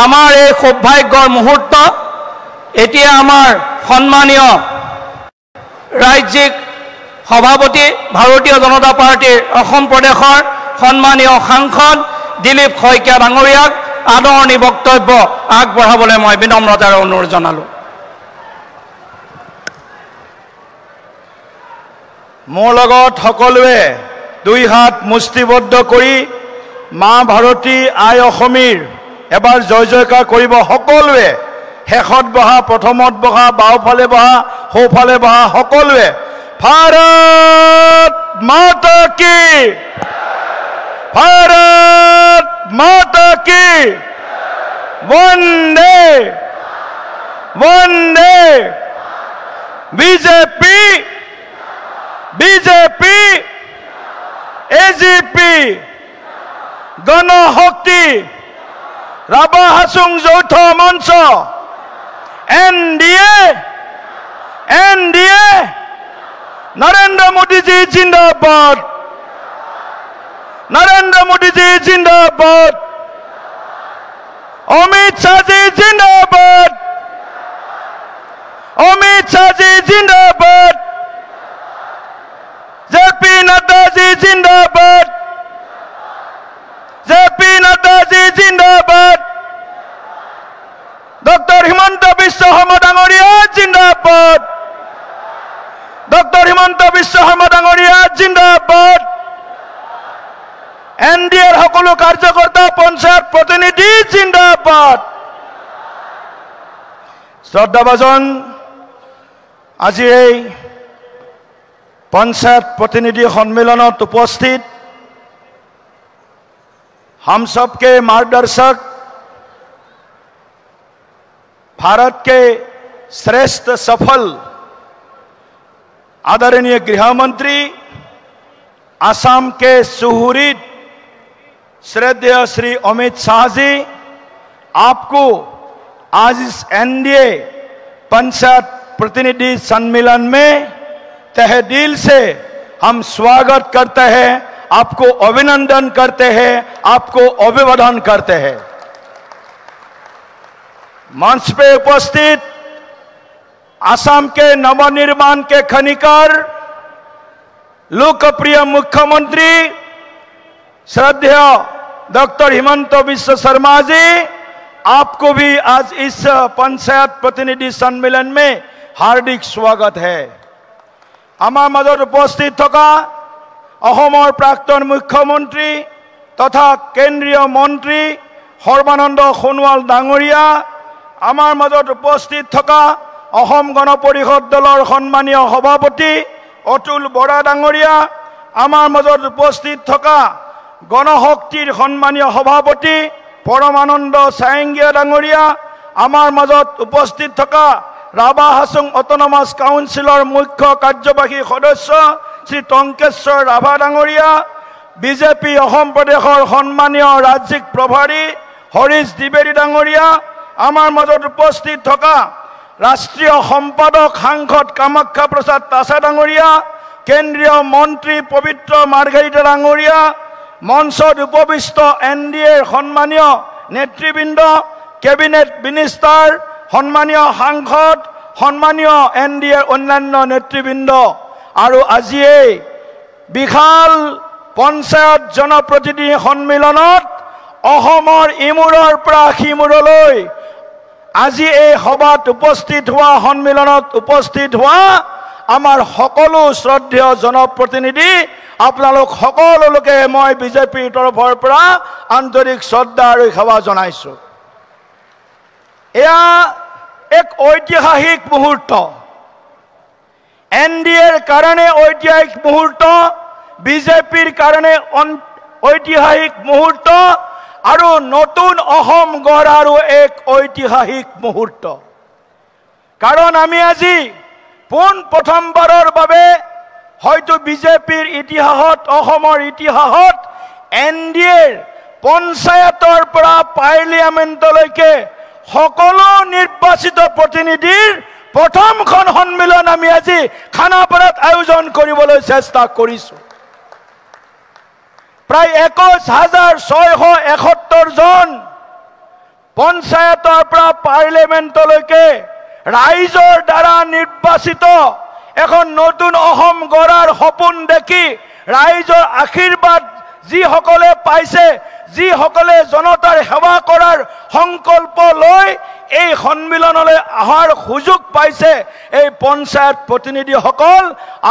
আমাৰ এই সৌভাগ্যৰ মুহূৰ্ত এতিয়া আমাৰ সন্মানীয় ৰাজ্যিক সভাপতি ভাৰতীয় জনতা পাৰ্টিৰ অসম প্ৰদেশৰ সন্মানীয় সাংসদ দিলীপ শইকীয়া ডাঙৰীয়াক আদৰণি বক্তব্য আগবঢ়াবলৈ মই বিনম্ৰতাৰে অনুৰোধ জনালোঁ। মোৰ লগত সকলোৱে দুই হাত মুষ্টিবদ্ধ কৰি মা ভাৰতী আই অসমীৰ এবাৰ জয় জয়কাৰ কৰিব। সকলোৱে শেষত বহা, প্ৰথমত বহা, বাওঁফালে বহা, সোঁফালে বহা সকলোৱে ভাৰত মাতা কি, ভাৰত মাতা কি, বন্দে বন্দে BJP BJP AGP Ganashakti Rabha Hasong যৌথ মঞ্চ এনডিএ এনডিএ নৰেন্দ্ৰ মোদীজী জিন্দাবাদ, নৰেন্দ্ৰ মোদীজী জিন্দাবাদ, অমিত শ্বাহজী জিন্দাবাদ, অমিত শ্বাহজী জিন্দাবাদ, জেপি নাড্ডাজী জিন্দাবাদ, জেপি নাড্ডাজী জিন্দাবাদ, ডক্টৰ হিমন্ত বিশ্ব শৰ্মা ডাঙৰীয়া জিন্দাবাদ, ডক্টৰ হিমন্ত বিশ্ব শৰ্মা ডাঙৰীয়া জিন্দাবাদ, এনডিএৰ সকলো কাৰ্যকৰ্তা পঞ্চায়ত প্ৰতিনিধি জিন্দাবাদ। শ্ৰদ্ধাভাজন, আজি এই पंचायत प्रतिनिधि सम्मेलन उपस्थित हम सबके मार्गदर्शक, भारत के श्रेष्ठ सफल आदरणीय गृह मंत्री, असम के सुहृद श्रद्धेय श्री अमित शाह जी, आपको आज इस एनडीए पंचायत प्रतिनिधि सम्मेलन में तहे दिल से हम स्वागत करते हैं, आपको अभिनंदन करते हैं, आपको अभिवादन करते हैं। मंच पे उपस्थित असम के नवनिर्माण के खनिकार, लोकप्रिय मुख्यमंत्री श्रद्धेय डॉक्टर हिमंत बिश्व शर्मा जी, आपको भी आज इस पंचायत प्रतिनिधि सम्मेलन में हार्दिक स्वागत है। आमार मजत उपस्थित थका अहोमर प्राक्तन मुख्यमंत्री तथा केंद्रीय मंत्री सर्बानंद सोनोवाल डांगरिया, आमार मजत उपस्थित थका अहोम गण परिषद दलर सम्मानीय सभापति अतुल बरा डांगरिया, आमार मजत उपस्थित थका गणशक्तिर सम्मानीय सभापति परमानंद सायंगिया डांगरिया, आमार मजत उपस्थित थका राभा हासुं अटोनमास काउन्सिलर मुख्य कार्यवाही सदस्य श्री टंकेश्वर राभा डांगरिया, बीजेपी अहोम प्रदेशर सम्मानीय राज्यिक प्रभारी हरीश द्विवेदी डांगरिया, आमार मजत उपस्थित थका राष्ट्रीय सम्पादक सांसद कामाख्या प्रसाद तासा डांगरिया, केंद्रीय मंत्री पवित्र मार्घेरिटा डांगरिया, मंचत उपविष्ट एनडीए सम्मानीय नेतृबृंद, कैबिनेट मिनिस्टार, सम्मानीय सांसद, सम्मानीय एनडीए अन्यान्य नेतृबृंद और आज विशाल पंचायत जनप्रतिनिधि सम्मेलनत अहोमर इमूৰৰ পৰা সিমূৰলৈ আজি এই সভাত উপস্থিত হোৱা, सम्मेलनत उपस्थित হোৱা আমাৰ সকলো শ্ৰদ্ধেয় জনপ্ৰতিনিধি, আপোনালোক সকলোকে মই বিজেপিৰ তৰফৰ পৰা আন্তৰিক শ্ৰদ্ধা আৰু সেৱা জনাইছো। এয়া এক ঐতিহাসিক মুহূৰ্ত, এনডিএৰ কাৰণে ঐতিহাসিক মুহূৰ্ত, বিজেপিৰ কাৰণে ঐতিহাসিক মুহূৰ্ত আৰু নতুন অসম গঢ়াৰো এক ঐতিহাসিক মুহূৰ্ত। কাৰণ আমি আজি পোন প্ৰথমবাৰৰ বাবে হয়তো বিজেপিৰ ইতিহাসত, অসমৰ ইতিহাসত এনডিএৰ পঞ্চায়তৰ পৰা পাৰ্লিয়ামেণ্টলৈকে সকলো নিৰ্বাচিত প্ৰতিনিধিৰ প্ৰথমখন সন্মিলন আমি আজি খানাপাৰাত আয়োজন কৰিবলৈ চেষ্টা কৰিছো। প্ৰায় 21,671 জন পঞ্চায়তৰ পৰা পাৰ্লিমেণ্টলৈকে ৰাইজৰ দ্বাৰা নিৰ্বাচিত এখন নতুন অসম গঢ়াৰ সপোন দেখি ৰাইজৰ আশীৰ্বাদ যিসকলে পাইছে, যিসকলে জনতাৰ সেৱা কৰাৰ সংকল্প লৈ এই সন্মিলনলৈ অহাৰ সুযোগ পাইছে, এই পঞ্চায়ত প্ৰতিনিধিসকল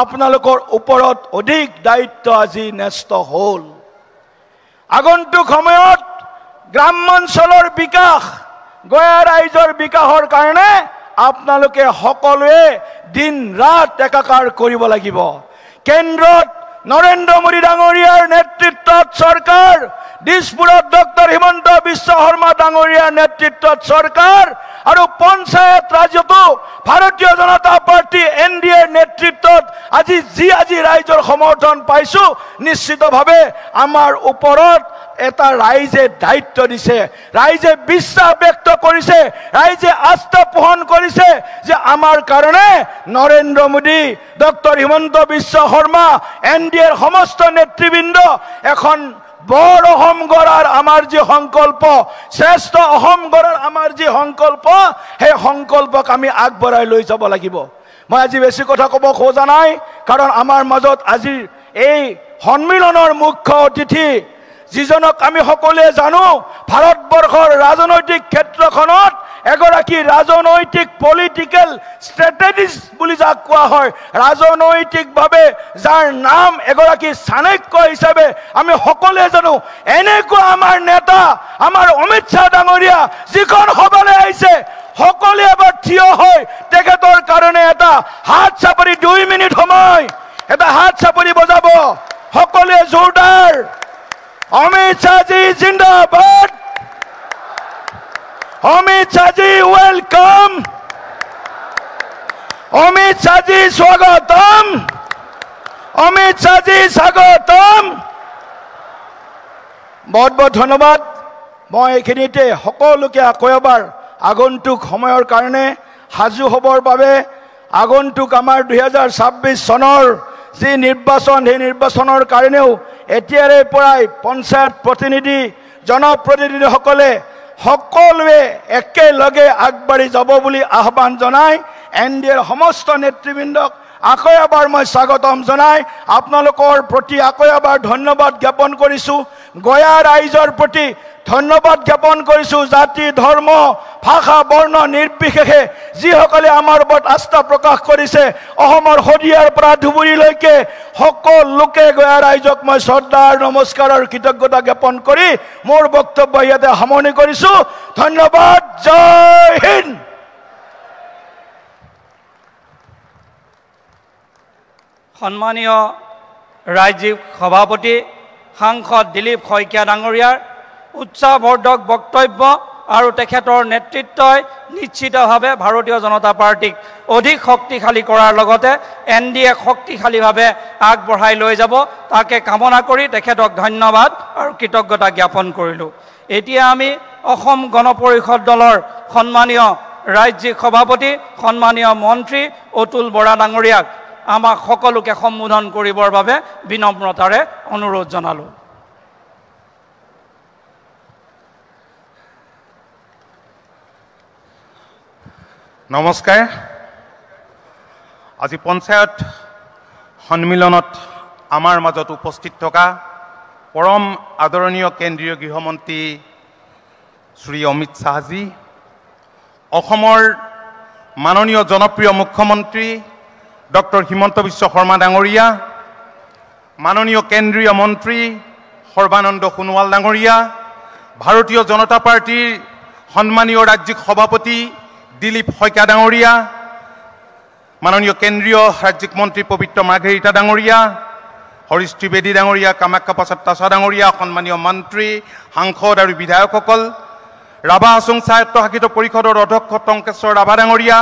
আপোনালোকৰ ওপৰত অধিক দায়িত্ব আজি ন্যস্ত হ'ল। আগন্তুক সময়ত গ্ৰামাঞ্চলৰ বিকাশ, গয়া ৰাইজৰ বিকাশৰ কাৰণে আপোনালোকে সকলোৱে দিন ৰাত একাকাৰ কৰিব লাগিব। কেন্দ্ৰত নৰেন্দ্ৰ মোদী ডাঙৰীয়াৰ নেতৃত্বত চৰকাৰ, দিছপুৰত ডক্টৰ হিমন্ত বিশ্ব শৰ্মা ডাঙৰীয়াৰ নেতৃত্বত চৰকাৰ আৰু পঞ্চায়ত ৰাজ্যতো ভাৰতীয় জনতা পাৰ্টি NDAৰ নেতৃত্বত আজি ৰাইজৰ সমৰ্থন পাইছো। নিশ্চিতভাৱে আমাৰ ওপৰত এটা ৰাইজে দায়িত্ব দিছে, ৰাইজে বিশ্বাস ব্যক্ত কৰিছে, ৰাইজে আস্থা পোষণ কৰিছে যে আমাৰ কাৰণে নৰেন্দ্ৰ মোদী, ডক্টৰ হিমন্ত বিশ্ব শৰ্মা, NDAৰ সমস্ত নেতৃবৃন্দ এখন বৰ অসম গঢ়াৰ আমাৰ যি সংকল্প, শ্ৰেষ্ঠ অসম গঢ়াৰ আমাৰ যি সংকল্প, সেই সংকল্পক আমি আগবঢ়াই লৈ যাব লাগিব। মই আজি বেছি কথা ক'ব খোজা নাই, কাৰণ আমাৰ মাজত আজিৰ এই সন্মিলনৰ মুখ্য অতিথি যিজনক আমি সকলোৱে জানো, ভাৰতবৰ্ষৰ ৰাজনৈতিক ক্ষেত্ৰখনত এগৰাকী ৰাজনৈতিক পলিটিকেল ষ্ট্ৰেটেজিষ্ট বুলি যাক কোৱা হয়, ৰাজনৈতিকভাৱে যাৰ নাম এগৰাকী চাণক্য হিচাপে আমি সকলোৱে জানো, এনেকুৱা আমাৰ নেতা আমাৰ অমিত শ্বাহ ডাঙৰীয়া যিখন সভালৈ আহিছে, সকলোৱে এবাৰ থিয় হৈ তেখেতৰ কাৰণে এটা হাত চাপৰি 2 মিনিট সময় এটা হাত চাপৰি বজাব সকলোৱে জোৰদাৰ। অমিত শ্বাহজি জিন্দাবাদ, অমিত শ্বাহজি ওয়েলকাম, অমিত শ্বাহজি স্বাগতম, অমিত শ্বাহজি স্বাগতম। বহুত বহুত ধন্যবাদ। মই এইখিনিতে সকলোকে আকৌ এবাৰ আগন্তুক সময়ৰ কাৰণে সাজু হ'বৰ বাবে, আগন্তুক আমাৰ 2026 চনৰ যি নিৰ্বাচন, সেই নিৰ্বাচনৰ কাৰণেও এতিয়াৰে পৰাই পঞ্চায়ত প্ৰতিনিধি, জনপ্ৰতিনিধিসকলে সকলোৱে একেলগে আগবাঢ়ি যাব বুলি আহ্বান জনাই NDAৰ সমস্ত নেতৃবৃন্দক আকৌ এবাৰ মই স্বাগতম জনাই আপোনালোকৰ প্ৰতি আকৌ এবাৰ ধন্যবাদ জ্ঞাপন কৰিছোঁ। গয়া ৰাইজৰ প্ৰতি ধন্যবাদ জ্ঞাপন কৰিছোঁ। জাতি, ধৰ্ম, ভাষা, বৰ্ণ নিৰ্বিশেষে যিসকলে আমাৰ ওপৰত আস্থা প্ৰকাশ কৰিছে, অসমৰ শদিয়াৰ পৰা ধুবুৰীলৈকে সকলো লোকে গয়া ৰাইজক মই শ্ৰদ্ধা আৰু নমস্কাৰ আৰু কৃতজ্ঞতা জ্ঞাপন কৰি মোৰ বক্তব্য ইয়াতে সামৰণি কৰিছোঁ। ধন্যবাদ। জয় হিন্দ। সন্মানীয় ৰাজ্যিক সভাপতি সাংসদ দিলীপ শইকীয়া ডাঙৰীয়াৰ উৎসাহবৰ্ধক বক্তব্য আৰু তেখেতৰ নেতৃত্বই নিশ্চিতভাৱে ভাৰতীয় জনতা পাৰ্টিক অধিক শক্তিশালী কৰাৰ লগতে NDAক শক্তিশালীভাৱে আগবঢ়াই লৈ যাব, তাকে কামনা কৰি তেখেতক ধন্যবাদ আৰু কৃতজ্ঞতা জ্ঞাপন কৰিলোঁ। এতিয়া আমি অসম গণ পৰিষদ দলৰ সন্মানীয় ৰাজ্যিক সভাপতি, সন্মানীয় মন্ত্ৰী অতুল বৰা ডাঙৰীয়াক আমাক সকলোকে সম্বোধন কৰিবৰ বাবে বিনম্ৰতাৰে অনুৰোধ জনালোঁ। নমস্কাৰ। আজি পঞ্চায়ত সন্মিলনত আমাৰ মাজত উপস্থিত থকা পৰম আদৰণীয় কেন্দ্ৰীয় গৃহমন্ত্ৰী শ্ৰী অমিত শ্বাহজী, অসমৰ মাননীয় জনপ্ৰিয় মুখ্যমন্ত্ৰী ডক্টৰ হিমন্ত বিশ্ব শৰ্মা ডাঙৰীয়া, মাননীয় কেন্দ্ৰীয় মন্ত্ৰী সৰ্বানন্দ সোণোৱাল ডাঙৰীয়া, ভাৰতীয় জনতা পাৰ্টিৰ সন্মানীয় ৰাজ্যিক সভাপতি দিলীপ শইকীয়া ডাঙৰীয়া, মাননীয় কেন্দ্ৰীয় ৰাজ্যিক মন্ত্ৰী পবিত্ৰ মাৰ্ঘেৰিটা ডাঙৰীয়া, হৰিশ ত্ৰিবেদী ডাঙৰীয়া, কামাখ্যা প্ৰসাদ তাছা ডাঙৰীয়া, সন্মানীয় মন্ত্ৰী, সাংসদ আৰু বিধায়কসকল, ৰাভা হাছং স্বায়ত্তশাসিত পৰিষদৰ অধ্যক্ষ টংকেশ্বৰ ৰাভা ডাঙৰীয়া,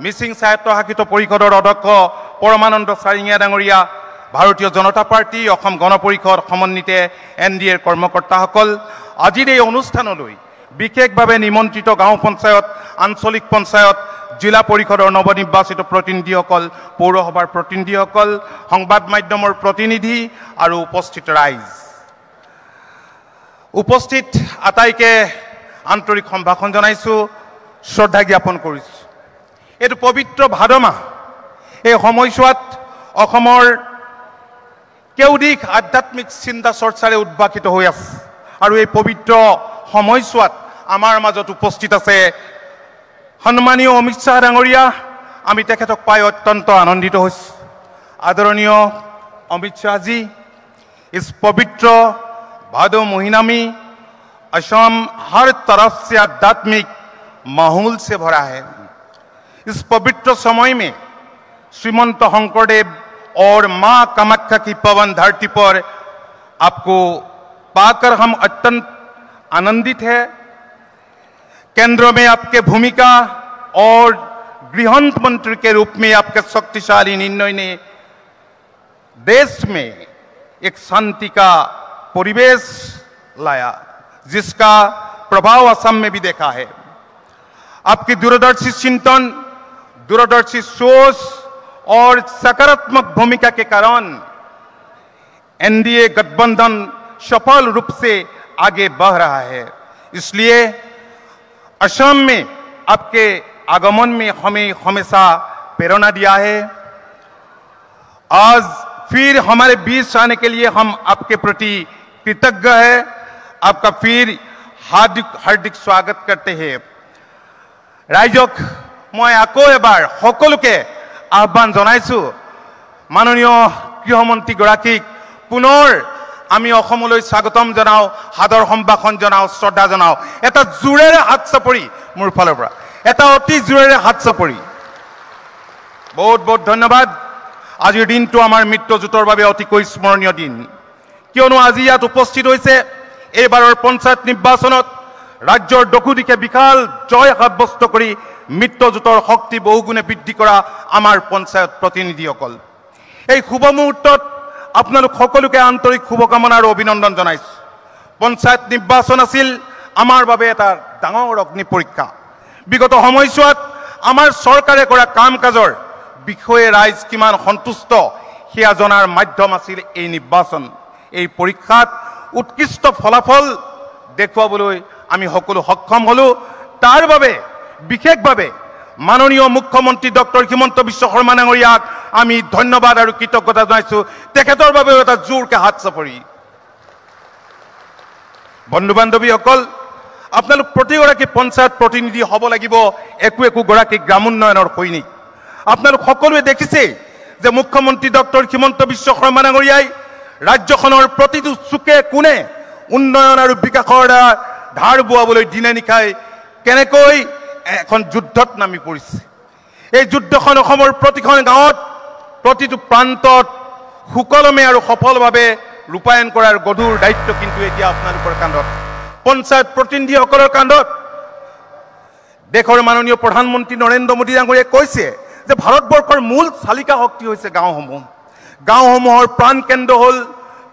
মিচিং স্বায়ত্তশাসিত পৰিষদৰ অধ্যক্ষ পৰমানন্দ চাৰিঙীয়া ডাঙৰীয়া, ভাৰতীয় জনতা পাৰ্টি, অসম গণ পৰিষদ সমন্বিত NDAৰ কৰ্মকৰ্তাসকল, আজিৰ এই অনুষ্ঠানলৈ বিশেষভাৱে নিমন্ত্ৰিত গাঁও পঞ্চায়ত, আঞ্চলিক পঞ্চায়ত, জিলা পৰিষদৰ নৱনিৰ্বাচিত প্ৰতিনিধিসকল, পৌৰসভাৰ প্ৰতিনিধিসকল, সংবাদ মাধ্যমৰ প্ৰতিনিধি আৰু উপস্থিত ৰাইজ, উপস্থিত আটাইকে আন্তৰিক সম্ভাষণ জনাইছোঁ, শ্ৰদ্ধা জ্ঞাপন কৰিছোঁ। এইটো পবিত্ৰ ভাদ মাহ, এই সময়ছোৱাত অসমৰ কেউদিশ আধ্যাত্মিক চিন্তা চৰ্চাৰে উদ্ভাসিত হৈ আছে আৰু এই পবিত্ৰ সময়ছোৱাত আমাৰ মাজত উপস্থিত আছে সন্মানীয় অমিত শ্বাহ ডাঙৰীয়া। আমি তেখেতক পাই অত্যন্ত আনন্দিত হৈছোঁ। आदरणीय अमित शाह जी, इस पवित्र भादो महीना में असम हर तरफ से आध्यात्मिक माहौल से भरा है। इस पवित्र समय में श्रीमंत शंकरदेव और मां कामाख्या की पवन धरती पर आपको पाकर हम अत्यंत आनंदित है। केंद्र में आपके भूमिका और गृह मंत्री के रूप में आपके शक्तिशाली निर्णय ने देश में एक शांति का परिवेश लाया, जिसका प्रभाव असम में भी देखा है। आपकी दूरदर्शी चिंतन, दूरदर्शी सोच और सकारात्मक भूमिका के कारण एनडीए गठबंधन सफल रूप से आगे बढ़ रहा है। इसलिए असम में आपके आगमन में हमें हमेशा प्रेरणा दिया है। आज फिर हमारे बीच आने के लिए हम आपके प्रति कृतज्ञ है। आपका फिर हार्दिक हार्दिक स्वागत करते हैं। राइजक मैं आको एबार सकलोके आह्वान जनाइছোঁ, माननीय गृहमंत्री गराकीक पुनर आमी অসমলৈ স্বাগতম জনাও, সাদৰ সম্ভাষণ জনাও, শ্ৰদ্ধা জনাও। এটা জোৰেৰে হাত চাপৰি মোৰ ফালৰ পৰা, এটা অতি জোৰেৰে হাত চাপৰি। বহুত বহুত ধন্যবাদ। আজিৰ দিনটো আমাৰ মিত্ৰজোঁটৰ বাবে অতিকৈ স্মৰণীয় দিন, কিয়নো আজি ইয়াত উপস্থিত হৈছে এইবাৰৰ পঞ্চায়ত নিৰ্বাচনত ৰাজ্যৰ দকুদিশে বিশাল জয় সাব্যস্ত কৰি মিত্ৰজোঁটৰ শক্তি বহুগুণে বৃদ্ধি কৰা আমাৰ পঞ্চায়ত প্ৰতিনিধিসকল। এই শুভ মুহূৰ্তত আপোনালোক সকলোকে আন্তৰিক শুভকামনা আৰু অভিনন্দন জনাইছোঁ। পঞ্চায়ত নিৰ্বাচন আছিল আমাৰ বাবে এটা ডাঙৰ অগ্নি পৰীক্ষা। বিগত সময়ছোৱাত আমাৰ চৰকাৰে কৰা কাম কাজৰ বিষয়ে ৰাইজ কিমান সন্তুষ্ট সেয়া জনাৰ মাধ্যম আছিল এই নিৰ্বাচন। এই পৰীক্ষাত উৎকৃষ্ট ফলাফল দেখুৱাবলৈ আমি সকলো সক্ষম হলোঁ। তাৰ বাবে বিশেষভাৱে মাননীয় মুখ্যমন্ত্ৰী ডক্টৰ হিমন্ত বিশ্ব শৰ্মা ডাঙৰীয়াক আমি ধন্যবাদ আৰু কৃতজ্ঞতা জনাইছোঁ। তেখেতৰ বাবেও এটা জোৰকে হাত চাপৰি। বন্ধু বান্ধৱীসকল, আপোনালোক প্ৰতিগৰাকী পঞ্চায়ত প্ৰতিনিধি হ'ব লাগিব একো একো গৰাকী গ্ৰামোন্নয়নৰ সৈনিক। আপোনালোক সকলোৱে দেখিছে যে মুখ্যমন্ত্ৰী ডক্টৰ হিমন্ত বিশ্ব শৰ্মা ডাঙৰীয়াই ৰাজ্যখনৰ প্ৰতিটো চুকে কোণে উন্নয়ন আৰু বিকাশৰ দ্বাৰা ধাৰ বোৱাবলৈ দিনে নিশাই কেনেকৈ এখন যুদ্ধত নামি পৰিছে। এই যুদ্ধখন অসমৰ প্ৰতিখন গাঁৱত, প্ৰতিটো প্ৰান্তত সুকলমে আৰু সফলভাৱে ৰূপায়ণ কৰাৰ গধুৰ দায়িত্ব কিন্তু এতিয়া আপোনালোকৰ কান্ধত, পঞ্চায়ত প্ৰতিনিধিসকলৰ কান্ধত। দেশৰ মাননীয় প্ৰধানমন্ত্ৰী নৰেন্দ্ৰ মোদী ডাঙৰীয়াই কৈছে যে ভাৰতবৰ্ষৰ মূল চালিকা শক্তি হৈছে গাঁওসমূহ। গাঁওসমূহৰ প্ৰাণকেন্দ্ৰ হ'ল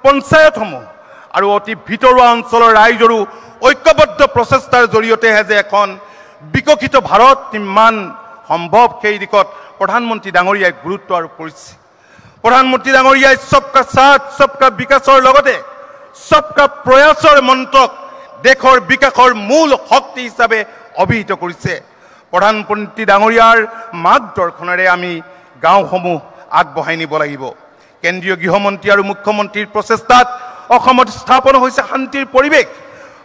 পঞ্চায়তসমূহ আৰু অতি ভিতৰুৱা অঞ্চলৰ ৰাইজৰো ঐক্যবদ্ধ প্ৰচেষ্টাৰ জৰিয়তেহে যে এখন বিকশিত ভাৰত নিৰ্মাণ সম্ভৱ, সেই দিশত প্ৰধানমন্ত্ৰী ডাঙৰীয়াই গুৰুত্ব আৰোপ কৰিছে। প্ৰধানমন্ত্ৰী ডাঙৰীয়াই সবকা সাথ সবকা বিকাশৰ লগতে সবকা প্ৰয়াসৰ মন্ত্ৰক দেশৰ বিকাশৰ মূল শক্তি হিচাপে অভিহিত কৰিছে। প্ৰধানমন্ত্ৰী ডাঙৰীয়াৰ মাৰ্গদৰ্শনেৰে আমি গাঁওসমূহ আগবঢ়াই নিব লাগিব। কেন্দ্ৰীয় গৃহমন্ত্ৰী আৰু মুখ্যমন্ত্ৰীৰ প্ৰচেষ্টাত অসমত স্থাপন হৈছে শান্তিৰ পৰিৱেশ।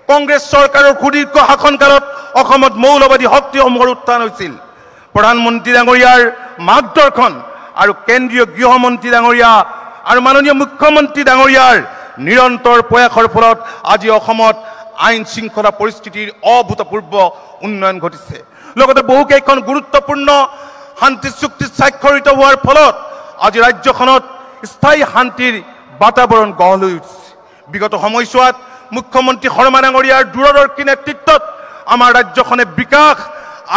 কংগ্ৰেছ চৰকাৰৰ সুদীৰ্ঘ শাসনকালত অসমত মৌলবাদী শক্তিসমূহৰ উত্থান হৈছিল। প্ৰধানমন্ত্ৰী ডাঙৰীয়াৰ মাৰ্গদৰ্শন আৰু কেন্দ্ৰীয় গৃহমন্ত্ৰী ডাঙৰীয়া আৰু মাননীয় মুখ্যমন্ত্ৰী ডাঙৰীয়াৰ নিৰন্তৰ প্ৰয়াসৰ ফলত আজি অসমত আইন শৃংখলা পৰিস্থিতিৰ অভূতপূৰ্ব উন্নয়ন ঘটিছে। লগতে বহুকেইখন গুৰুত্বপূৰ্ণ শান্তি চুক্তি স্বাক্ষৰিত হোৱাৰ ফলত আজি ৰাজ্যখনত স্থায়ী শান্তিৰ বাতাবৰণ গঢ় লৈ উঠিছে। বিগত সময়ছোৱাত মুখ্যমন্ত্ৰী শৰ্মা ডাঙৰীয়াৰ দূৰদৰ্শী নেতৃত্বত আমাৰ ৰাজ্যখনে বিকাশ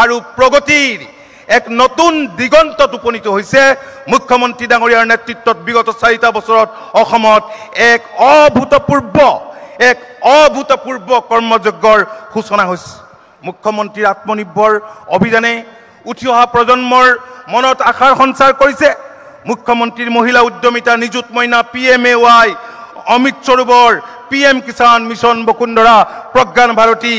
আৰু প্ৰগতিৰ এক নতুন দিগন্তত উপনীত হৈছে। মুখ্যমন্ত্ৰী ডাঙৰীয়াৰ নেতৃত্বত বিগত 4টা বছৰত অসমত এক অভূতপূৰ্ব কৰ্মযজ্ঞৰ সূচনা হৈছে। মুখ্যমন্ত্ৰীৰ আত্মনিৰ্ভৰ অভিযানে উঠি অহা প্ৰজন্মৰ মনত আশাৰ সঞ্চাৰ কৰিছে। মুখ্যমন্ত্ৰীৰ মহিলা উদ্যমিতা, নিযুত মইনা, PMAY, Amrit Sarovar, PM Kisan mission, বসুন্ধৰা, প্ৰজ্ঞান ভাৰতী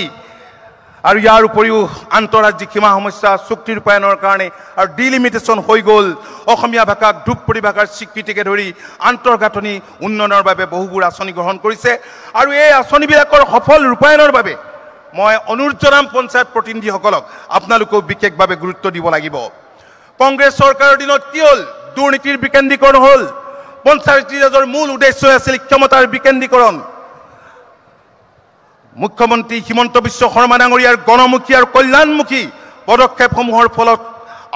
আৰু ইয়াৰ উপৰিও আন্তঃৰাজ্যিক সীমা সমস্যা চুক্তি ৰূপায়ণৰ কাৰণে আৰু ডিলিমিটেশ্যন হৈ গ'ল অসমীয়া ভাষাক ধ্ৰুপদী ভাষাৰ স্বীকৃতিকে ধৰি আন্তঃগাঁথনি উন্নয়নৰ বাবে বহুবোৰ আঁচনি গ্ৰহণ কৰিছে আৰু এই আঁচনিবিলাকৰ সফল ৰূপায়ণৰ বাবে মই অনুৰোধ জনাম পঞ্চায়ত প্ৰতিনিধিসকলক আপোনালোকেও বিশেষভাৱে গুৰুত্ব দিব লাগিব কংগ্ৰেছ চৰকাৰৰ দিনত কি হ'ল দুৰ্নীতিৰ বিকেন্দ্ৰীকৰণ হ'ল পঞ্চায়তী ৰাজৰ মূল উদ্দেশ্য আছিল ক্ষমতাৰ বিকেন্দ্ৰীকৰণ মুখ্যমন্ত্ৰী হিমন্ত বিশ্ব শৰ্মা ডাঙৰীয়াৰ গণমুখী আৰু কল্যাণমুখী পদক্ষেপসমূহৰ ফলত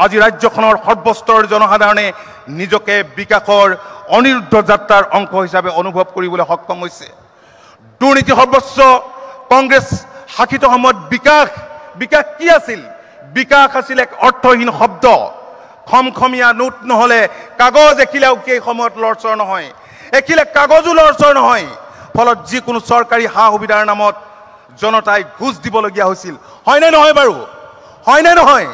আজি ৰাজ্যখনৰ সৰ্বস্তৰৰ জনসাধাৰণে নিজকে বিকাশৰ অনিৰুদ্ধ যাত্ৰাৰ অংশ হিচাপে অনুভৱ কৰিবলৈ সক্ষম হৈছে দুৰ্নীতি সৰ্বস্ব কংগ্ৰেছ শাসিত সময়ত বিকাশ কি আছিল বিকাশ আছিল এক অৰ্থহীন শব্দ খমখমীয়া নোট নহ'লে কাগজ এখিলাও সেই সময়ত লৰচৰ নহয় এখিলা কাগজো লৰচৰ নহয় ফলত যিকোনো চৰকাৰী সা সুবিধাৰ নামত জনতাই ঘুষ দিবলগীয়া হৈছিল হয়নে নহয় বাৰু হয়নে নহয়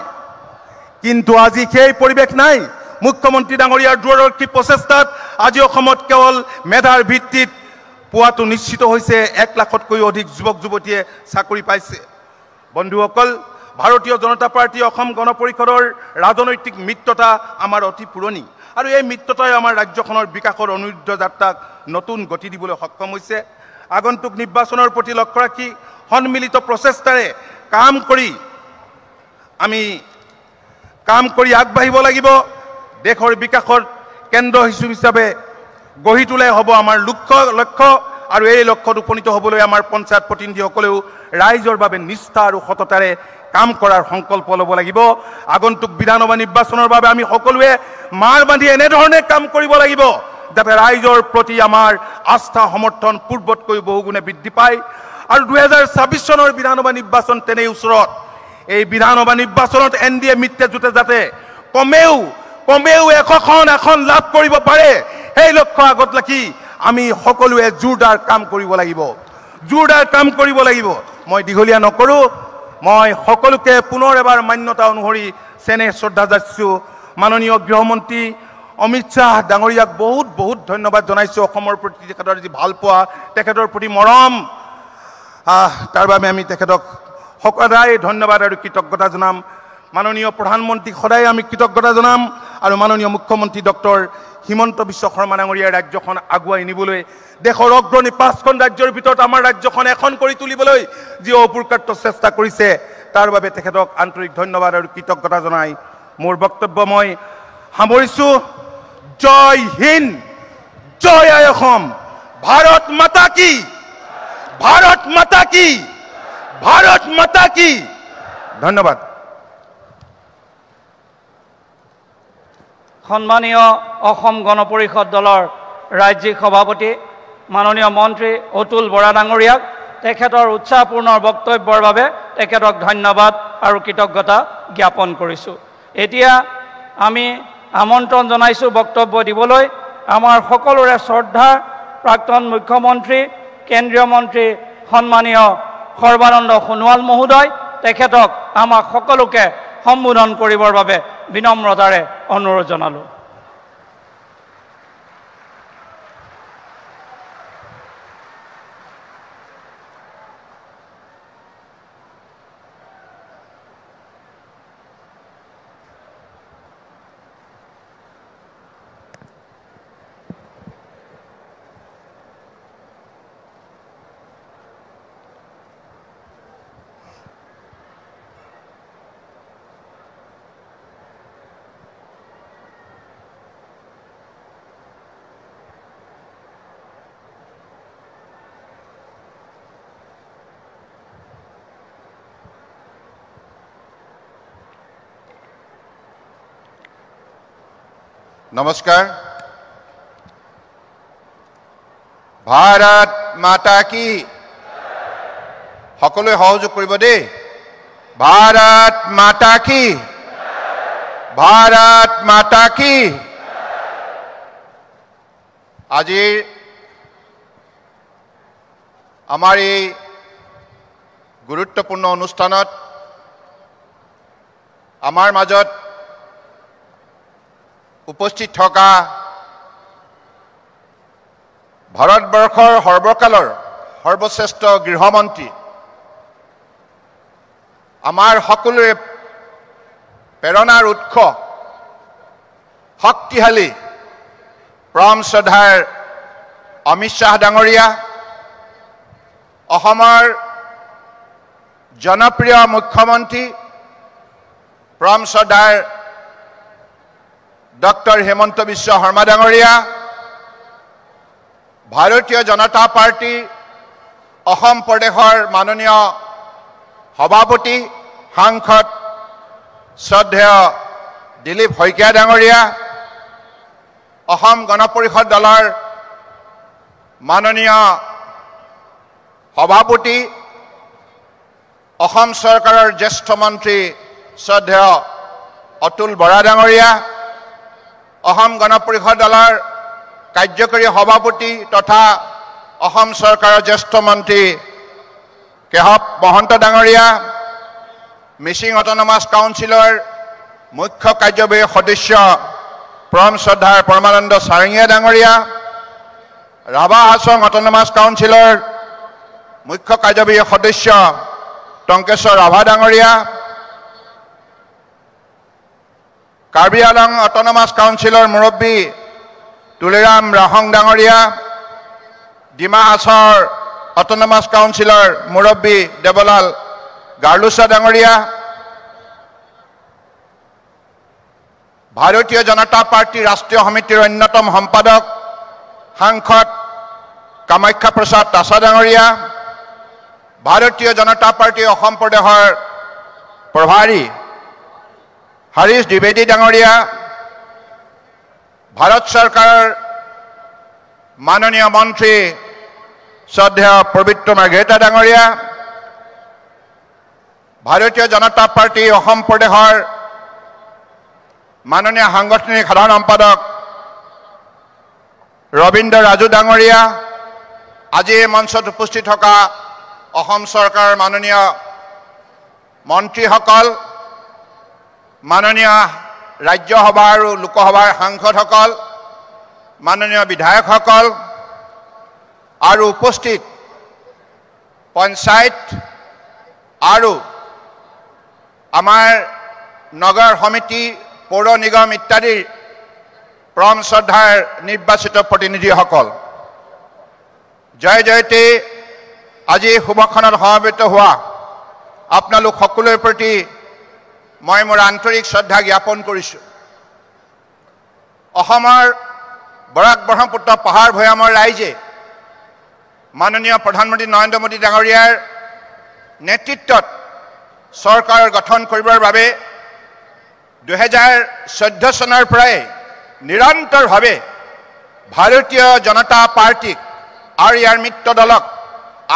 কিন্তু আজি সেই পৰিৱেশ নাই মুখ্যমন্ত্ৰী ডাঙৰীয়াৰ দূৰদৰ্শী প্ৰচেষ্টাত আজি অসমত কেৱল মেধাৰ ভিত্তিত পোৱাটো নিশ্চিত হৈছে 1 লাখতকৈও অধিক যুৱক যুৱতীয়ে চাকৰি পাইছে বন্ধুসকল ভাৰতীয় জনতা পাৰ্টি অসম গণ পৰিষদৰ ৰাজনৈতিক মিত্ৰতা আমাৰ অতি পুৰণি আৰু এই মিত্ৰতাই আমাৰ ৰাজ্যখনৰ বিকাশৰ অনিৰুদ্ধ যাত্ৰাক নতুন গতি দিবলৈ সক্ষম হৈছে আগন্তুক নিৰ্বাচনৰ প্ৰতি লক্ষ্য ৰাখি সন্মিলিত প্ৰচেষ্টাৰে কাম কৰি আগবাঢ়িব লাগিব দেশৰ বিকাশৰ কেন্দ্ৰ হিচাপে গঢ়ি তোলাই হ'ব আমাৰ লক্ষ্য আৰু এই লক্ষ্যত উপনীত হ'বলৈ আমাৰ পঞ্চায়ত প্ৰতিনিধিসকলেও ৰাইজৰ বাবে নিষ্ঠা আৰু সততাৰে কাম কৰাৰ সংকল্প ল'ব লাগিব আগন্তুক বিধানসভা নিৰ্বাচনৰ বাবে আমি সকলোৱে মাৰ বান্ধি এনেধৰণে কাম কৰিব লাগিব যাতে ৰাইজৰ প্ৰতি আমাৰ আস্থা সমৰ্থন পূৰ্বতকৈ বহুগুণে বৃদ্ধি পায় আৰু 2026 চনৰ বিধানসভা নিৰ্বাচন তেনেই ওচৰত এই বিধানসভা নিৰ্বাচনত এনডিএ মিত্ৰজোঁটে যাতে কমেও 100খন আসন লাভ কৰিব পাৰে সেই লক্ষ্য আগত ৰাখি আমি সকলোৱে জোৰদাৰ কাম কৰিব লাগিব মই দীঘলীয়া নকৰোঁ মই সকলোকে পুনৰ এবাৰ মান্যতা অনুসৰি চেনেহ শ্ৰদ্ধা যাচিছোঁ মাননীয় গৃহমন্ত্ৰী অমিত শ্বাহ ডাঙৰীয়াক বহুত ধন্যবাদ জনাইছোঁ অসমৰ প্ৰতি তেখেতৰ যি ভাল পোৱা তেখেতৰ প্ৰতি মৰম তাৰ বাবে আমি তেখেতক সদায় ধন্যবাদ আৰু কৃতজ্ঞতা জনাম মাননীয় প্ৰধানমন্ত্ৰীক সদায় আমি কৃতজ্ঞতা জনাম আৰু মাননীয় মুখ্যমন্ত্ৰী ডক্টৰ হিমন্ত বিশ্ব শৰ্মা ডাঙৰীয়াৰ ৰাজ্যখন আগুৱাই নিবলৈ দেশৰ অগ্ৰণী 5খন ৰাজ্যৰ ভিতৰত আমাৰ ৰাজ্যখন এখন কৰি তুলিবলৈ যি অপূৰ্কান্ত চেষ্টা কৰিছে তাৰ বাবে তেখেতক আন্তৰিক ধন্যবাদ আৰু কৃতজ্ঞতা জনাই মোৰ বক্তব্য মই সামৰিছোঁ জয় হিন্দ জয় আই অসম ভাৰত মাতা কি ভাৰত মাতা কি ধন্যবাদ সন্মানীয় অসম গণ পৰিষদ দলৰ ৰাজ্যিক সভাপতি মাননীয় মন্ত্ৰী অতুল বৰা ডাঙৰীয়াক তেখেতৰ উৎসাহপূৰ্ণ বক্তব্যৰ বাবে তেখেতক ধন্যবাদ আৰু কৃতজ্ঞতা জ্ঞাপন কৰিছোঁ এতিয়া আমি আমন্ত্ৰণ জনাইছোঁ বক্তব্য দিবলৈ আমাৰ সকলোৰে শ্ৰদ্ধাৰ প্ৰাক্তন মুখ্যমন্ত্ৰী কেন্দ্ৰীয় মন্ত্ৰী সন্মানীয় সৰ্বানন্দ সোণোৱাল মহোদয় তেখেতক আমাক সকলোকে সম্বোধন কৰিবৰ বাবে বিনম্ৰতাৰে অনুৰোধ জনালোঁ নমস্কাৰ ভাৰত মাতা কি সকলোৱে সহযোগ কৰিব দেই ভাৰত মাতা কি আজি আমাৰ এই গুৰুত্বপূৰ্ণ অনুষ্ঠানত আমাৰ মাজত উপস্থিত থকা ভাৰতবৰ্ষৰ সৰ্বকালৰ সৰ্বশ্ৰেষ্ঠ গৃহমন্ত্ৰী আমাৰ সকলোৰে প্ৰেৰণাৰ উৎস শক্তিশালী পৰম শ্ৰদ্ধাৰ অমিত শ্বাহ ডাঙৰীয়া, অসমৰ জনপ্ৰিয় মুখ্যমন্ত্ৰী পৰম শ্ৰদ্ধাৰ ডক্টৰ হিমন্ত বিশ্ব শৰ্মা ডাঙৰীয়া, ভাৰতীয় জনতা পাৰ্টি অসম প্ৰদেশৰ মাননীয় সভাপতি সাংসদ শ্ৰদ্ধেয় দিলীপ শইকীয়া ডাঙৰীয়া, অসম গণ পৰিষদ দলৰ মাননীয় সভাপতি অসম চৰকাৰৰ জ্যেষ্ঠ মন্ত্ৰী শ্ৰদ্ধেয় অতুল বৰা ডাঙৰীয়া, অসম গণ পৰিষদ দলৰ কাৰ্যকৰী সভাপতি তথা অসম চৰকাৰৰ জ্যেষ্ঠ মন্ত্ৰী কেশৱ মহন্ত ডাঙৰীয়া, মিচিং অট'নমাছ কাউন্সিলৰ মুখ্য কাৰ্যবাহী সদস্য পৰম শ্ৰদ্ধাৰ পৰমানন্দ চাৰিঙীয়া ডাঙৰীয়া, ৰাভা হাছং অট'নমাছ কাউন্সিলৰ মুখ্য কাৰ্যবাহী সদস্য টংকেশ্বৰ ৰাভা ডাঙৰীয়া, কাৰ্বি আলং অট'নমাছ কাউন্সিলৰ মুৰব্বী তুলিৰাম ৰাহং ডাঙৰীয়া, ডিমা হাছাৰ অট'নমাছ কাউন্সিলৰ মুৰব্বী দেৱলাল গাৰ্লুছা ডাঙৰীয়া, ভাৰতীয় জনতা পাৰ্টি ৰাষ্ট্ৰীয় সমিতিৰ অন্যতম সম্পাদক সাংসদ কামাখ্যা প্ৰসাদ তাছা ডাঙৰীয়া, ভাৰতীয় জনতা পাৰ্টি অসম প্ৰদেশৰ প্ৰভাৰী হৰীশ দ্বিবেদী ডাঙৰীয়া, ভাৰত চৰকাৰৰ মাননীয় মন্ত্ৰী শ্ৰদ্ধেয় পবিত্ৰ মাৰ্ঘেৰিটা ডাঙৰীয়া, ভাৰতীয় জনতা পাৰ্টি অসম প্ৰদেশৰ মাননীয় সাংগঠনিক সাধাৰণ সম্পাদক ৰবীন্দ্ৰ ৰাজু ডাঙৰীয়া, আজি এই মঞ্চত উপস্থিত থকা অসম চৰকাৰৰ মাননীয় মন্ত্ৰীসকল, মাননীয় ৰাজ্যসভা আৰু লোকসভাৰ সাংসদসকল, মাননীয় বিধায়কসকল আৰু উপস্থিত পঞ্চায়ত আৰু আমাৰ নগৰ সমিতি পৌৰ নিগম ইত্যাদিৰ পৰম শ্ৰদ্ধাৰ নিৰ্বাচিত প্ৰতিনিধিসকল, জয় জয়তে আজি শুভক্ষণত সমবেত হোৱা আপোনালোক সকলোৰে প্ৰতি মই মোৰ আন্তৰিক শ্ৰদ্ধা জ্ঞাপন কৰিছোঁ। অসমৰ বৰাক ব্ৰহ্মপুত্ৰ পাহাৰ ভৈয়ামৰ ৰাইজে মাননীয় প্ৰধানমন্ত্ৰী নৰেন্দ্ৰ মোদী ডাঙৰীয়াৰ নেতৃত্বত চৰকাৰ গঠন কৰিবৰ বাবে 2014 চনৰ পৰাই নিৰন্তৰভাৱে ভাৰতীয় জনতা পাৰ্টিক আৰু ইয়াৰ মিত্ৰ দলক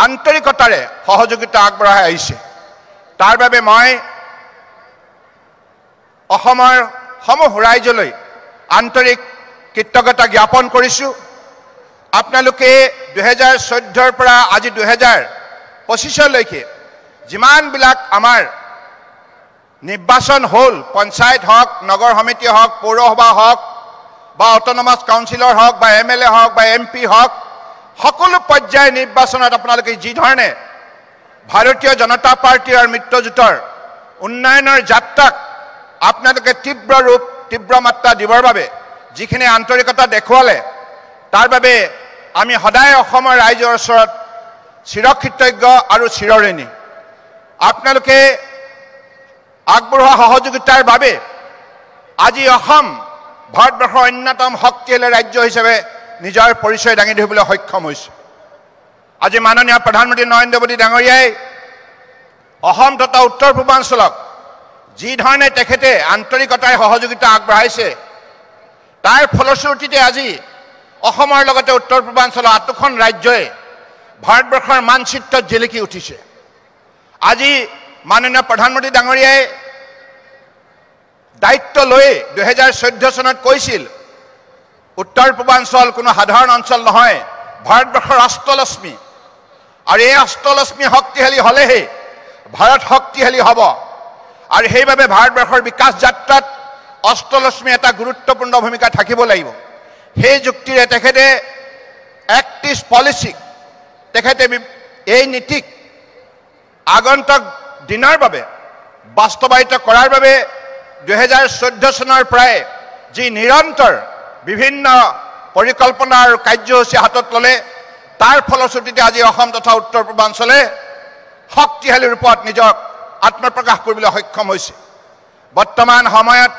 আন্তৰিকতাৰে সহযোগিতা আগবঢ়াই আহিছে। তাৰ বাবে মই অসমৰ সমূহ ৰাইজলৈ আন্তৰিক কৃতজ্ঞতা জ্ঞাপন কৰিছোঁ। আপোনালোকে 2014ৰ পৰা আজি 2025লৈকে যিমানবিলাক আমাৰ নিৰ্বাচন হ'ল, পঞ্চায়ত হওক, নগৰ সমিতি হওক, পৌৰসভা হওক বা অট'নমাছ কাউন্সিলৰ হওক বা MLA হওক বা MP হওক, সকলো পৰ্যায়ৰ নিৰ্বাচনত আপোনালোকে যি ধৰণে ভাৰতীয় জনতা পাৰ্টি আৰু মিত্ৰজোঁটৰ উন্নয়নৰ যাত্ৰাক আপোনালোকে তীব্ৰ মাত্ৰা দিবৰ বাবে যিখিনি আন্তৰিকতা দেখুৱালে, তাৰ বাবে আমি সদায় অসমৰ ৰাইজৰ ওচৰত চিৰকৃতজ্ঞ আৰু চিৰঋণী। আপোনালোকে আগবঢ়োৱা সহযোগিতাৰ বাবে আজি অসম ভাৰতবৰ্ষৰ অন্যতম শক্তিশালী ৰাজ্য হিচাপে নিজৰ পৰিচয় দাঙি ধৰিবলৈ সক্ষম হৈছে। আজি মাননীয় প্ৰধানমন্ত্ৰী নৰেন্দ্ৰ মোদী ডাঙৰীয়াই অসম তথা উত্তৰ পূৰ্বাঞ্চলক যি ধৰণে তেখেতে আন্তৰিকতাৰে সহযোগিতা আগবঢ়াইছে, তাৰ ফলশ্ৰুতিতে আজি অসমৰ লগতে উত্তৰ পূৰ্বাঞ্চলৰ আঠখন ৰাজ্যই ভাৰতবৰ্ষৰ মানচিত্ৰত জিলিকি উঠিছে। আজি মাননীয় প্ৰধানমন্ত্ৰী ডাঙৰীয়াই দায়িত্ব লৈ 2014 চনত কৈছিল, উত্তৰ পূৰ্বাঞ্চল কোনো সাধাৰণ অঞ্চল নহয়, ভাৰতবৰ্ষৰ অষ্টলক্ষ্মী, আৰু এই অষ্টলক্ষ্মী শক্তিশালী হ'লেহে ভাৰত শক্তিশালী হ'ব। আৰু সেইবাবে ভাৰতবৰ্ষৰ বিকাশ যাত্ৰাত অষ্টলক্ষ্মী এটা গুৰুত্বপূৰ্ণ ভূমিকা থাকিব লাগিব। সেই যুক্তিৰে তেখেতে এক্ট ইষ্ট পলিচিক, তেখেতে এই নীতিক আগন্তুক দিনৰ বাবে বাস্তৱায়িত কৰাৰ বাবে 2014 চনৰ পৰাই যি নিৰন্তৰ বিভিন্ন পৰিকল্পনা আৰু কাৰ্যসূচী হাতত ল'লে তাৰ ফলশ্ৰুতিতে আজি অসম তথা উত্তৰ পূৰ্বাঞ্চলে শক্তিশালী ৰূপত নিজক আত্মপ্ৰকাশ কৰিবলৈ সক্ষম হৈছে। বৰ্তমান সময়ত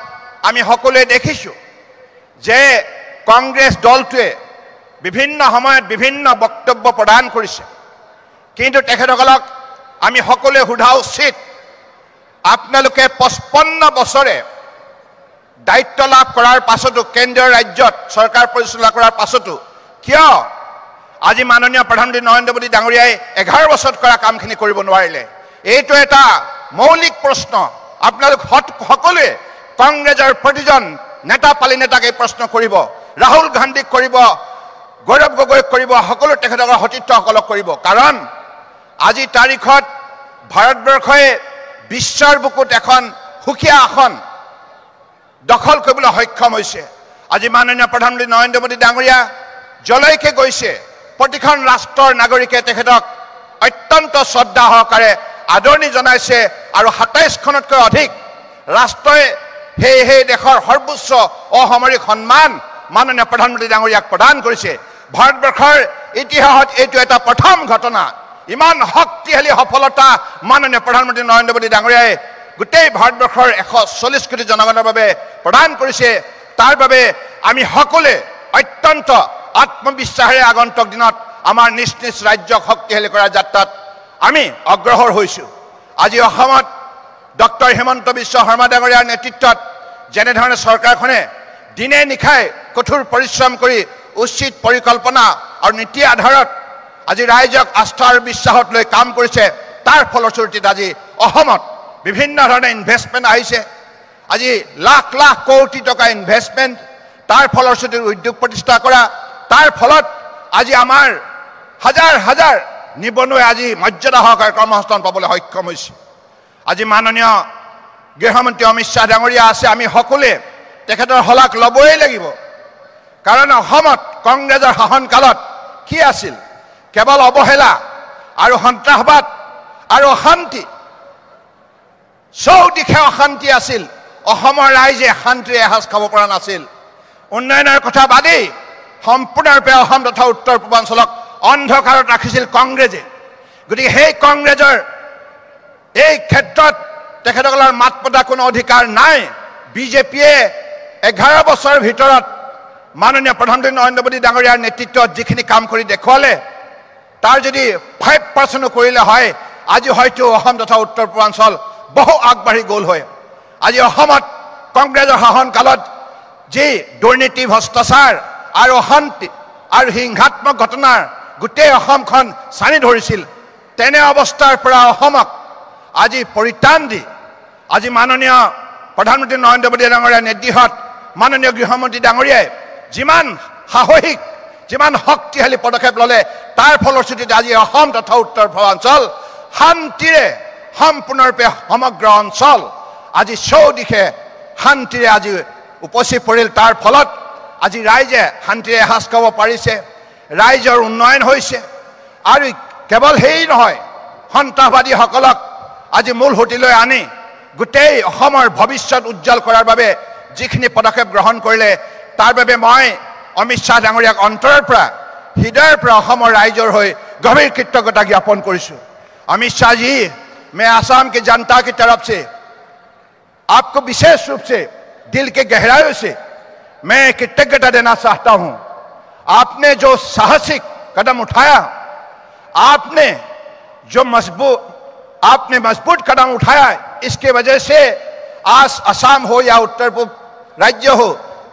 আমি সকলোৱে দেখিছোঁ যে কংগ্ৰেছ দলটোৱে বিভিন্ন সময়ত বিভিন্ন বক্তব্য প্ৰদান কৰিছে, কিন্তু তেখেতসকলক আমি সকলোৱে সোধা উচিত, আপোনালোকে 55 বছৰে দায়িত্ব লাভ কৰাৰ পাছতো কেন্দ্ৰীয় ৰাজ্যত চৰকাৰ পৰিচালনা কৰাৰ পাছতো কিয় আজি মাননীয় প্ৰধানমন্ত্ৰী নৰেন্দ্ৰ মোদী ডাঙৰীয়াই 11 বছৰত কৰা কামখিনি কৰিব নোৱাৰিলে? এইটো এটা মৌলিক প্ৰশ্ন। আপোনালোক সকলোৱে কংগ্ৰেছৰ প্ৰতিজন নেতা পালি নেতাক এই প্ৰশ্ন কৰিব, ৰাহুল গান্ধীক কৰিব, গৌৰৱ গগৈক কৰিব, সকলো তেখেতসকলৰ সতীৰ্থসকলক কৰিব। কাৰণ আজি তাৰিখত ভাৰতবৰ্ষই বিশ্বৰ বুকুত এখন সুকীয়া আসন দখল কৰিবলৈ সক্ষম হৈছে। আজি মাননীয় প্ৰধানমন্ত্ৰী নৰেন্দ্ৰ মোদী ডাঙৰীয়া যলৈকে গৈছে প্ৰতিখন ৰাষ্ট্ৰৰ নাগৰিকে তেখেতক অত্যন্ত শ্ৰদ্ধা সহকাৰে আদৰণি জনাইছে আৰু 27খনতকৈ অধিক ৰাষ্ট্ৰই সেই দেশৰ সৰ্বোচ্চ অসামৰিক সন্মান মাননীয় প্ৰধানমন্ত্ৰী ডাঙৰীয়াক প্ৰদান কৰিছে। ভাৰতবৰ্ষৰ ইতিহাসত এইটো এটা প্ৰথম ঘটনা। ইমান শক্তিশালী সফলতা মাননীয় প্ৰধানমন্ত্ৰী নৰেন্দ্ৰ মোদী ডাঙৰীয়াই গোটেই ভাৰতবৰ্ষৰ 140 কোটি জনগণৰ বাবে প্ৰদান কৰিছে। তাৰ বাবে আমি সকলোৱে অত্যন্ত আত্মবিশ্বাসেৰে আগন্তুক দিনত আমাৰ নিজ নিজ ৰাজ্যক শক্তিশালী কৰাৰ যাত্ৰাত আমি অগ্ৰসৰ হৈছোঁ। আজি অসমত ডক্টৰ হিমন্ত বিশ্ব শৰ্মা ডাঙৰীয়াৰ নেতৃত্বত যেনেধৰণে চৰকাৰখনে দিনে নিশাই কঠোৰ পৰিশ্ৰম কৰি উচিত পৰিকল্পনা আৰু নীতি আধাৰত আজি ৰাইজক আস্থা আৰু বিশ্বাসত লৈ কাম কৰিছে, তাৰ ফলশ্ৰুতিত আজি অসমত বিভিন্ন ধৰণে ইনভেষ্টমেণ্ট আহিছে। আজি লাখ লাখ কোটি টকা ইনভেষ্টমেণ্ট, তাৰ ফলশ্ৰুতিত উদ্যোগ প্ৰতিষ্ঠা কৰা, তাৰ ফলত আজি আমাৰ হাজাৰ হাজাৰ নিবনুৱাই আজি মৰ্যাদা সহকাৰে কৰ্মসংস্থাপন পাবলৈ সক্ষম হৈছে। আজি মাননীয় গৃহমন্ত্ৰী অমিত শ্বাহ ডাঙৰীয়া আছে, আমি সকলোৱে তেখেতৰ শলাগ ল'বই লাগিব। কাৰণ অসমত কংগ্ৰেছৰ শাসনকালত কি আছিল? কেৱল অৱহেলা আৰু সন্ত্ৰাসবাদ আৰু অশান্তি, চৌদিশে অশান্তি আছিল। অসমৰ ৰাইজে শান্তিৰে এসাঁজ খাব পৰা নাছিল। উন্নয়নৰ কথা বাদেই সম্পূৰ্ণৰূপে অসম তথা উত্তৰ পূৰ্বাঞ্চলক অন্ধকাৰত ৰাখিছিল কংগ্ৰেছে। গতিকে সেই কংগ্ৰেছৰ এই ক্ষেত্ৰত তেখেতসকলৰ মাত পতা কোনো অধিকাৰ নাই। বিজেপিয়ে 11 বছৰৰ ভিতৰত মাননীয় প্ৰধানমন্ত্ৰী নৰেন্দ্ৰ মোদী ডাঙৰীয়াৰ নেতৃত্বত যিখিনি কাম কৰি দেখুৱালে, তাৰ যদি 5% কৰিলে হয়, আজি হয়তো অসম তথা উত্তৰ পূৰ্বাঞ্চল বহু আগবাঢ়ি গ'ল হয়। আজি অসমত কংগ্ৰেছৰ শাসনকালত যি দুৰ্নীতি, ভ্ৰষ্টাচাৰ আৰু অশান্তি আৰু হিংসাত্মক ঘটনাৰ গোটেই অসমখন চানি ধৰিছিল, তেনে অৱস্থাৰ পৰা অসমক আজি পৰিত্ৰাণ দি আজি মাননীয় প্ৰধানমন্ত্ৰী নৰেন্দ্ৰ মোদী ডাঙৰীয়াৰ নিৰ্দেশত মাননীয় গৃহমন্ত্ৰী ডাঙৰীয়াই যিমান সাহসিক, যিমান শক্তিশালী পদক্ষেপ ল'লে, তাৰ ফলশ্ৰুতিত আজি অসম তথা উত্তৰ পূৰ্বাঞ্চল শান্তিৰে সম্পূৰ্ণৰূপে সমগ্ৰ অঞ্চল আজি চৌদিশে শান্তিৰে আজি উপচি পৰিল। তাৰ ফলত আজি ৰাইজে শান্তিৰে এসাঁজ খাব পাৰিছে, ৰাইজৰ উন্নয়ন হৈছে। আৰু কেৱল সেই নহয়, সন্ত্ৰাসবাদীসকলক আজি মূল সুঁতিলৈ আনি গোটেই অসমৰ ভৱিষ্যত উজ্জ্বল কৰাৰ বাবে যিখিনি পদক্ষেপ গ্ৰহণ কৰিলে, তাৰ বাবে মই অমিত শ্বাহ ডাঙৰীয়াক অন্তৰৰ পৰা, হৃদয়ৰ পৰা অসমৰ ৰাইজৰ হৈ গভীৰ কৃতজ্ঞতা জ্ঞাপন কৰিছোঁ। अमित शाह जी, मैं आसाम की जनता की तरफ से आपको विशेष रूप से दिल के गहराइयों से मैं कृतज्ञता देना चाहता हूं। आपने जो साहसिक कदम उठाया, आपने मजबूत कदम उठाया, इसके वजह से आज असम हो या उत्तर पूर्व राज्य हो,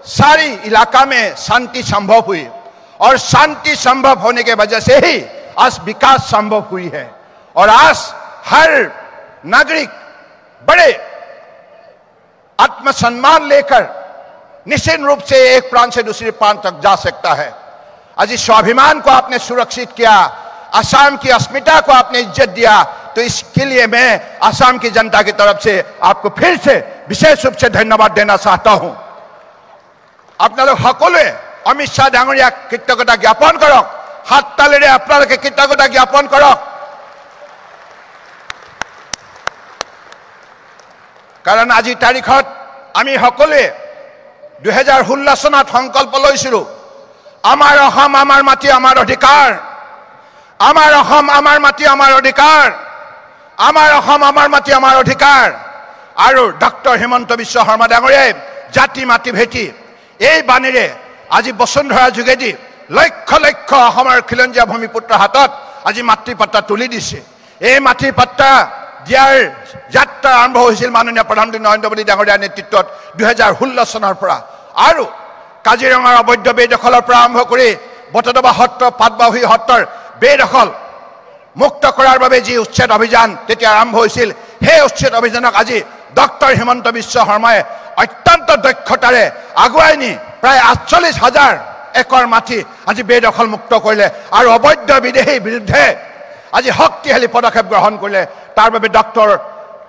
सारी इलाका में शांति संभव हुई और शांति संभव होने के वजह से ही आज विकास संभव हुई है। और आज हर नागरिक बड़े आत्मसम्मान लेकर निश्चित रूप से एक प्रांत से दूसरे प्रांत तक जा सकता है। आज इस स्वाभिमान को आपने सुरक्षित किया, असम की अस्मिता को आपने इज्जत दिया, तो इसके लिए मैं असम की जनता की तरफ से आपको फिर से विशेष रूप से धन्यवाद देना चाहता हूं। আপোনালোক সকলোৱে অমিত শ্বাহ ডাঙৰীয়াক কৃতজ্ঞতা জ্ঞাপন কৰক, হাত তালেৰে আপোনালোকে কৃতজ্ঞতা জ্ঞাপন কৰক। কাৰণ আজিৰ তাৰিখত আমি সকলোৱে 2016 চনত সংকল্প লৈছিলোঁ আমাৰ অসম আমাৰ মাটি আমাৰ অধিকাৰ, আমাৰ অসম আমাৰ মাটি আমাৰ অধিকাৰ, আমাৰ অসম আমাৰ মাটি আমাৰ অধিকাৰ। আৰু ডক্টৰ হিমন্ত বিশ্ব শৰ্মা ডাঙৰীয়াই জাতি মাটি ভেটি এই বাণীৰে আজি বসুন্ধৰা যোগেদি লক্ষ লক্ষ অসমৰ খিলঞ্জীয়া ভূমিপুত্ৰৰ হাতত আজি মাতৃপাত্ৰা তুলি দিছে। এই মাতৃপাত্ৰা দিয়াৰ যাত্ৰা আৰম্ভ হৈছিল মাননীয় প্ৰধানমন্ত্ৰী নৰেন্দ্ৰ মোদী ডাঙৰীয়াৰ নেতৃত্বত 2016 চনৰ পৰা। আৰু কাজিৰঙাৰ অবৈধ বেদখলৰ পৰা আৰম্ভ কৰি বটদ্ৰৱা সত্ৰ পাটবাউসী সত্ৰৰ বেদখল মুক্ত কৰাৰ বাবে যি উচ্ছেদ অভিযান তেতিয়া আৰম্ভ হৈছিল, সেই উচ্ছেদ অভিযানক আজি ডক্টৰ হিমন্ত বিশ্ব শৰ্মাই অত্যন্ত দক্ষতাৰে আগুৱাই নি প্ৰায় 48,000 একৰ মাটি আজি বেদখল মুক্ত কৰিলে আৰু অবৈধ বিদেশীৰ বিৰুদ্ধে আজি শক্তিশালী পদক্ষেপ গ্ৰহণ কৰিলে। তাৰ বাবে ডক্টৰ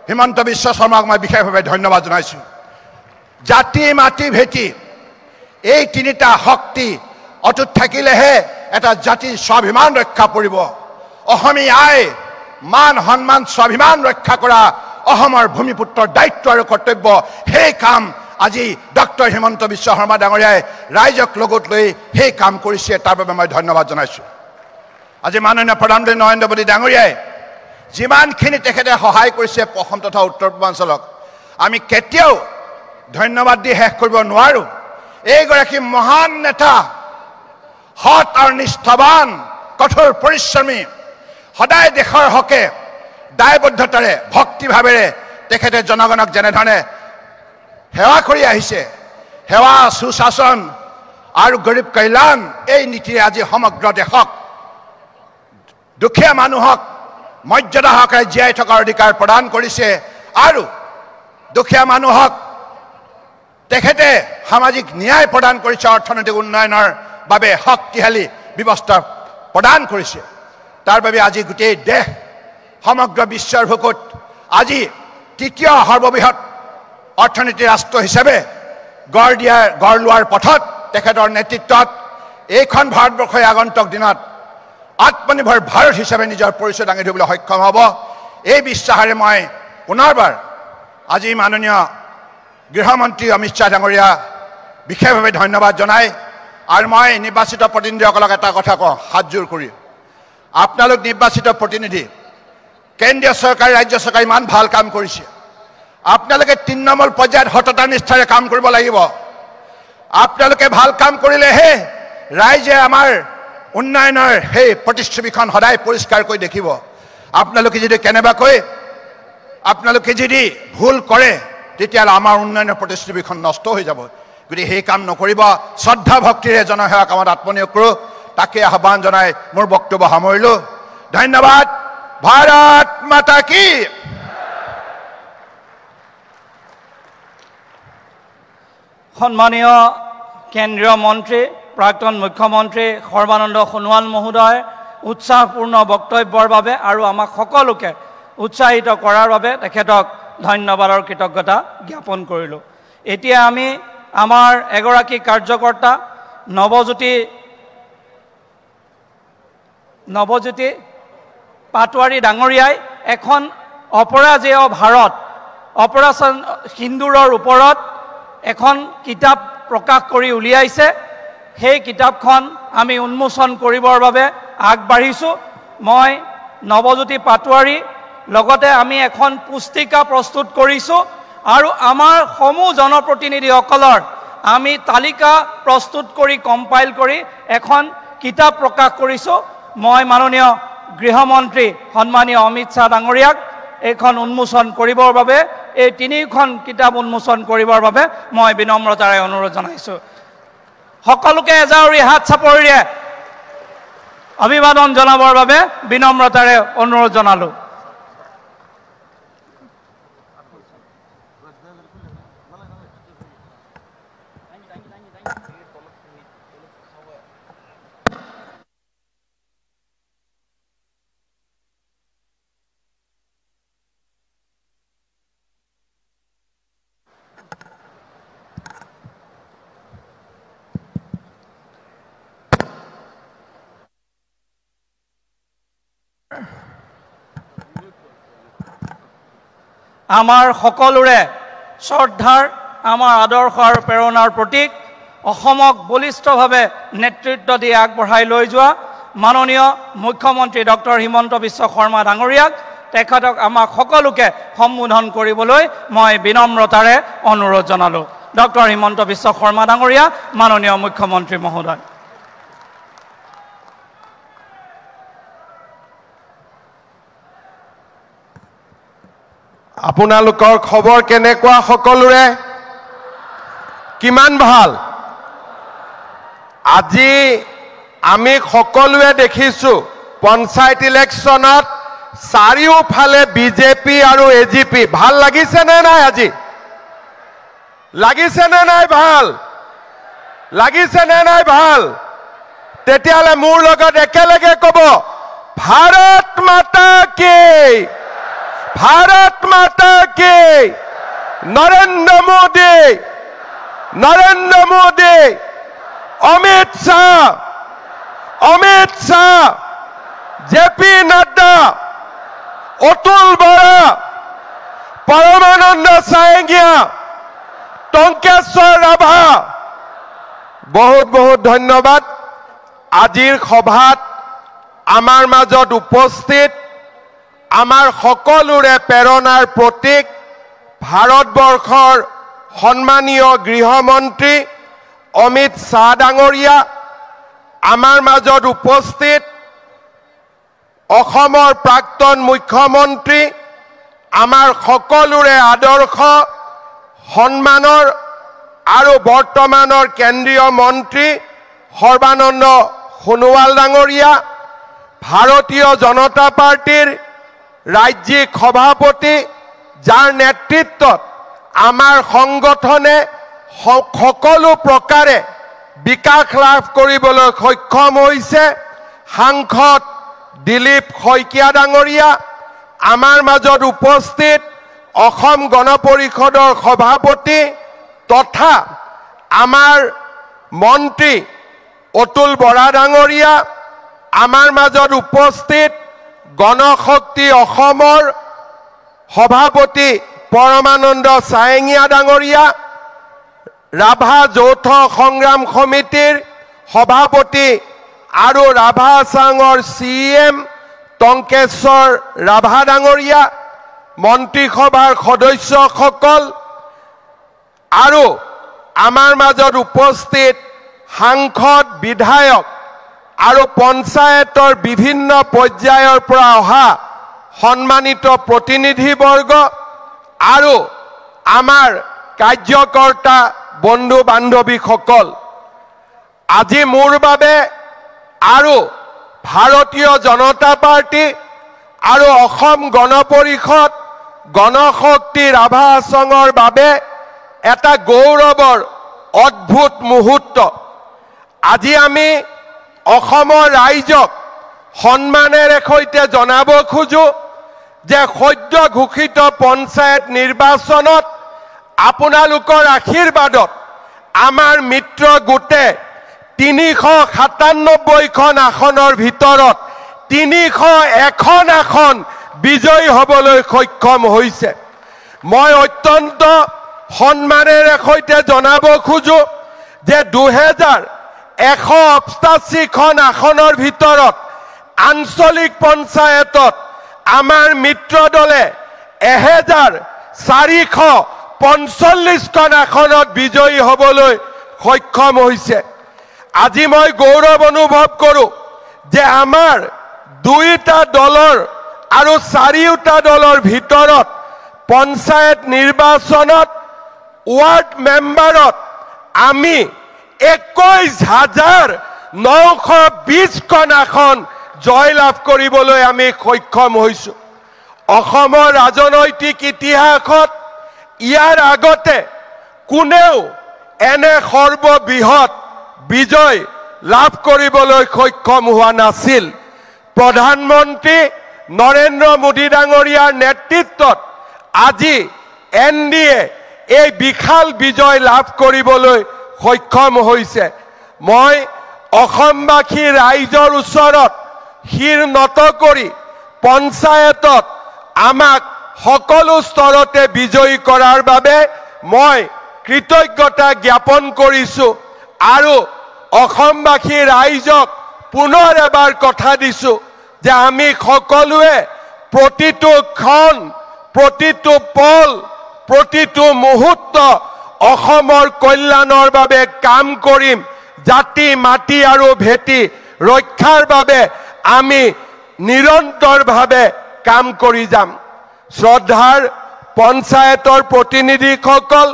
হিমন্ত বিশ্ব শৰ্মাক মই বিশেষভাৱে ধন্যবাদ জনাইছোঁ। জাতি মাটি ভেটি এই তিনিটা শক্তি অটুট থাকিলেহে এটা জাতিৰ স্বাভিমান ৰক্ষা পৰিব। অসমীয়াই মান সন্মান স্বাভিমান ৰক্ষা কৰা অসমৰ ভূমিপুত্ৰৰ দায়িত্ব আৰু কৰ্তব্য। সেই কাম আজি ডক্টৰ হিমন্ত বিশ্ব শৰ্মা ডাঙৰীয়াই ৰাইজক লগত লৈ সেই কাম কৰিছে, তাৰ বাবে মই ধন্যবাদ জনাইছোঁ। আজি মাননীয় প্ৰধানমন্ত্ৰী নৰেন্দ্ৰ মোদী ডাঙৰীয়াই যিমানখিনি তেখেতে সহায় কৰিছে অসম তথা উত্তৰ পূৰ্বাঞ্চলক, আমি কেতিয়াও ধন্যবাদ দি শেষ কৰিব নোৱাৰোঁ। এইগৰাকী মহান নেতা, সৎ আৰু নিষ্ঠাৱান, কঠোৰ পৰিশ্ৰমী, সদায় দেশৰ হকে দায়বদ্ধতাৰে ভক্তিভাৱেৰে তেখেতে জনগণক যেনেধৰণে সেৱা কৰি আহিছে, সেৱা সুশাসন আৰু গৰীব কল্যাণ এই নীতিৰে আজি সমগ্ৰ দেশক দুখীয়া মানুহক মৰ্যাদা সহকাৰে জীয়াই থকাৰ অধিকাৰ প্ৰদান কৰিছে আৰু দুখীয়া মানুহক তেখেতে সামাজিক ন্যায় প্ৰদান কৰিছে, অৰ্থনৈতিক উন্নয়নৰ বাবে শক্তিশালী ব্যৱস্থা প্ৰদান কৰিছে। তাৰ বাবে আজি গোটেই দেশ সমগ্ৰ বিশ্বৰ বুকুত আজি তৃতীয় সৰ্ববৃহৎ অৰ্থনীতিৰ ৰাষ্ট্ৰ হিচাপে গঢ় লোৱাৰ পথত তেখেতৰ নেতৃত্বত এইখন ভাৰতবৰ্ষই আগন্তুক দিনত আত্মনিৰ্ভৰ ভাৰত হিচাপে নিজৰ পৰিচয় দাঙি ধৰিবলৈ সক্ষম হ'ব। এই বিশ্বাসেৰে মই পুনৰবাৰ আজি মাননীয় গৃহমন্ত্ৰী অমিত শ্বাহ ডাঙৰীয়া বিশেষভাৱে ধন্যবাদ জনাই আৰু মই নিৰ্বাচিত প্ৰতিনিধিসকলক এটা কথা কওঁ হাতযোৰ কৰি, আপোনালোক নিৰ্বাচিত প্ৰতিনিধি, কেন্দ্ৰীয় চৰকাৰ ৰাজ্য চৰকাৰ ইমান ভাল কাম কৰিছে, আপোনালোকে তৃণমূল পৰ্যায়ত সততা নিষ্ঠাৰে কাম কৰিব লাগিব। আপোনালোকে ভাল কাম কৰিলেহে ৰাইজে আমাৰ উন্নয়নৰ সেই প্ৰতিচ্ছবিখন সদায় পৰিষ্কাৰ কৰি দেখিব। আপোনালোকে যদি আপোনালোকে যদি ভুল কৰে তেতিয়াহ'লে আমাৰ উন্নয়নৰ প্ৰতিচ্ছবিখন নষ্ট হৈ যাব। গতিকে সেই কাম নকৰিব, শ্ৰদ্ধা ভক্তিৰে জনসেৱা কামত আত্মনিয়োগ কৰোঁ, তাকে আহ্বান জনাই মোৰ বক্তব্য সামৰিলোঁ। ধন্যবাদ। ভাৰত মাতা কি। সন্মানীয় কেন্দ্ৰীয় মন্ত্ৰী প্ৰাক্তন মুখ্যমন্ত্ৰী সৰ্বানন্দ সোণোৱাল মহোদয় উৎসাহপূৰ্ণ বক্তব্যৰ বাবে আৰু আমাক সকলোকে উৎসাহিত কৰাৰ বাবে তেখেতক ধন্যবাদৰ কৃতজ্ঞতা জ্ঞাপন কৰিলোঁ। এতিয়া আমি আমাৰ এগৰাকী কাৰ্যকৰ্তা নৱজ্যোতি পাটোৱাৰী ডাঙৰীয়াই এখন অপৰাজেয় ভাৰত অপাৰেশ্যন সিন্দুৰৰ ওপৰত এখন কিতাপ প্ৰকাশ কৰি উলিয়াইছে। সেই কিতাপখন আমি উন্মোচন কৰিবৰ বাবে আগবাঢ়িছোঁ। মই নৱজ্যোতি পাটোৱাৰী লগতে আমি এখন পুস্তিকা প্ৰস্তুত কৰিছোঁ আৰু আমাৰ সমূহ জনপ্ৰতিনিধিসকলৰ আমি তালিকা প্ৰস্তুত কৰি কম্পাইল কৰি এখন কিতাপ প্ৰকাশ কৰিছোঁ। মই মাননীয় গৃহমন্ত্ৰী সন্মানীয় অমিত শ্বাহ ডাঙৰীয়াক এইখন উন্মোচন কৰিবৰ বাবে, এই তিনিখন কিতাপ উন্মোচন কৰিবৰ বাবে মই বিনম্ৰতাৰে অনুৰোধ জনাইছোঁ। সকলোকে এজাউৰি হাত চাপৰিৰে অভিবাদন জনাবৰ বাবে বিনম্ৰতাৰে অনুৰোধ জনালোঁ। আমাৰ সকলোৰে শ্ৰদ্ধাৰ আমাৰ আদৰ্শ আৰু প্ৰেৰণাৰ প্ৰতীক অসমক বলিষ্ঠভাৱে নেতৃত্ব দি আগবঢ়াই লৈ যোৱা মাননীয় মুখ্যমন্ত্ৰী ডক্টৰ হিমন্ত বিশ্ব শৰ্মা ডাঙৰীয়াক তেখেতক আমাক সকলোকে সম্বোধন কৰিবলৈ মই বিনম্ৰতাৰে অনুৰোধ জনালোঁ। ডক্টৰ হিমন্ত বিশ্ব শৰ্মা ডাঙৰীয়া, মাননীয় মুখ্যমন্ত্ৰী মহোদয়। আপোনালোকৰ খবৰ কেনেকুৱা সকলোৰে? কিমান ভাল? আজি আমি সকলোৱে দেখিছোঁ পঞ্চায়ত ইলেকশ্যনত চাৰিওফালে বিজেপি আৰু এজিপি। ভাল লাগিছেনে নাই? আজি লাগিছেনে নাই? ভাল লাগিছেনে নাই? ভাল। তেতিয়াহ'লে মোৰ লগত একেলগে ক'ব, ভাৰত মাতা কি, ভাৰত মাতা কি, নৰেন্দ্ৰ মোদী, নৰেন্দ্ৰ মোদী, অমিত শ্বাহ, অমিত শ্বাহ, জেপি নাড্ডা, অতুল বৰা, পৰমানন্দ সায়েঙ্গীয়া, টঙ্কেশ্বৰ ৰাভা। বহুত বহুত ধন্যবাদ। আজিৰ সভাত আমাৰ মাজত উপস্থিত আমাৰ সকলোৰে প্ৰেৰণাৰ প্ৰতীক ভাৰতবৰ্ষৰ সন্মানীয় গৃহমন্ত্ৰী অমিত শ্বাহ ডাঙৰীয়া, আমাৰ মাজত উপস্থিত অসমৰ প্ৰাক্তন মুখ্যমন্ত্ৰী, আমাৰ সকলোৰে আদৰ্শ সন্মানৰ আৰু বৰ্তমানৰ কেন্দ্ৰীয় মন্ত্ৰী সৰ্বানন্দ সোণোৱাল ডাঙৰীয়া, ভাৰতীয় জনতা পাৰ্টিৰ ৰাজ্যিক সভাপতি, যাৰ নেতৃত্বত আমাৰ সংগঠনে সকলো প্ৰকাৰে বিকাশ লাভ কৰিবলৈ সক্ষম হৈছে, সাংসদ দিলীপ শইকীয়া ডাঙৰীয়া, আমাৰ মাজত উপস্থিত অসম গণ পৰিষদৰ সভাপতি তথা আমাৰ মন্ত্ৰী অতুল বৰা ডাঙৰীয়া, আমাৰ মাজত উপস্থিত গণশক্তি অসমৰ সভাপতি পৰমানন্দ সায়েঙ্গীয়া ডাঙৰীয়া, ৰাভা যৌথ সংগ্ৰাম সমিতিৰ সভাপতি আৰু ৰাভা চাঙৰ CM টঙ্কেশ্বৰ ৰাভা ডাঙৰীয়া, মন্ত্ৰীসভাৰ সদস্যসকল আৰু আমাৰ মাজত উপস্থিত সাংসদ, বিধায়ক আৰু পঞ্চায়তৰ বিভিন্ন পৰ্যায়ৰ পৰা অহা সন্মানিত প্ৰতিনিধিবৰ্গ আৰু আমাৰ কাৰ্যকৰ্তা বন্ধু বান্ধৱীসকল, আজি মোৰ বাবে আৰু ভাৰতীয় জনতা পাৰ্টি আৰু অসম গণ পৰিষদ গণশক্তি ৰাভা সংঘৰ বাবে এটা গৌৰৱৰ অদ্ভুত মুহূৰ্ত। আজি আমি অসমৰ ৰাইজক সন্মানেৰে সৈতে জনাব খোজো যে সদ্য ঘোষিত পঞ্চায়ত নিৰ্বাচনত আপোনালোকৰ আশীৰ্বাদত আমাৰ মিত্ৰ গোটে 397খন আসনৰ ভিতৰত 301খন আসন বিজয়ী হ'বলৈ সক্ষম হৈছে। মই অত্যন্ত সন্মানেৰে সৈতে জনাব খোজো যে 2188খন আসনৰ ভিতৰত আঞ্চলিক পঞ্চায়তত আমাৰ মিত্ৰ দলে 1445খন আসনত বিজয়ী হ'বলৈ সক্ষম হৈছে। আজি মই গৌৰৱ অনুভৱ কৰোঁ যে আমাৰ দুইটা দলৰ আৰু চাৰিওটা দলৰ ভিতৰত পঞ্চায়ত নিৰ্বাচনত ৱাৰ্ড মেম্বাৰত আমি 21,920খন আসন জয়লাভ কৰিবলৈ আমি সক্ষম হৈছোঁ। অসমৰ ৰাজনৈতিক ইতিহাসত ইয়াৰ আগতে কোনেও এনে সৰ্ববৃহৎ বিজয় লাভ কৰিবলৈ সক্ষম হোৱা নাছিল। প্ৰধানমন্ত্ৰী নৰেন্দ্ৰ মোদী ডাঙৰীয়াৰ নেতৃত্বত আজি NDA এই বিশাল বিজয় লাভ কৰিবলৈ সক্ষম হৈছে। মই অসমবাসী ৰাইজৰ ওচৰত শিৰ নত কৰি পঞ্চায়তত আমাক সকলো স্তৰতে বিজয়ী কৰাৰ বাবে মই কৃতজ্ঞতা জ্ঞাপন কৰিছোঁ আৰু অসমবাসী ৰাইজক পুনৰ এবাৰ কথা দিছোঁ যে আমি সকলোৱে প্ৰতিটো ক্ষণ প্ৰতিটো পল প্ৰতিটো মুহূৰ্ত অসমৰ কল্যাণৰ বাবে কাম কৰিম জাতি মাটি আৰু ভেটি ৰক্ষাৰ বাবে আমি নিৰন্তৰভাৱে কাম কৰি যাম শ্ৰদ্ধাৰ পঞ্চায়তৰ প্ৰতিনিধিসকল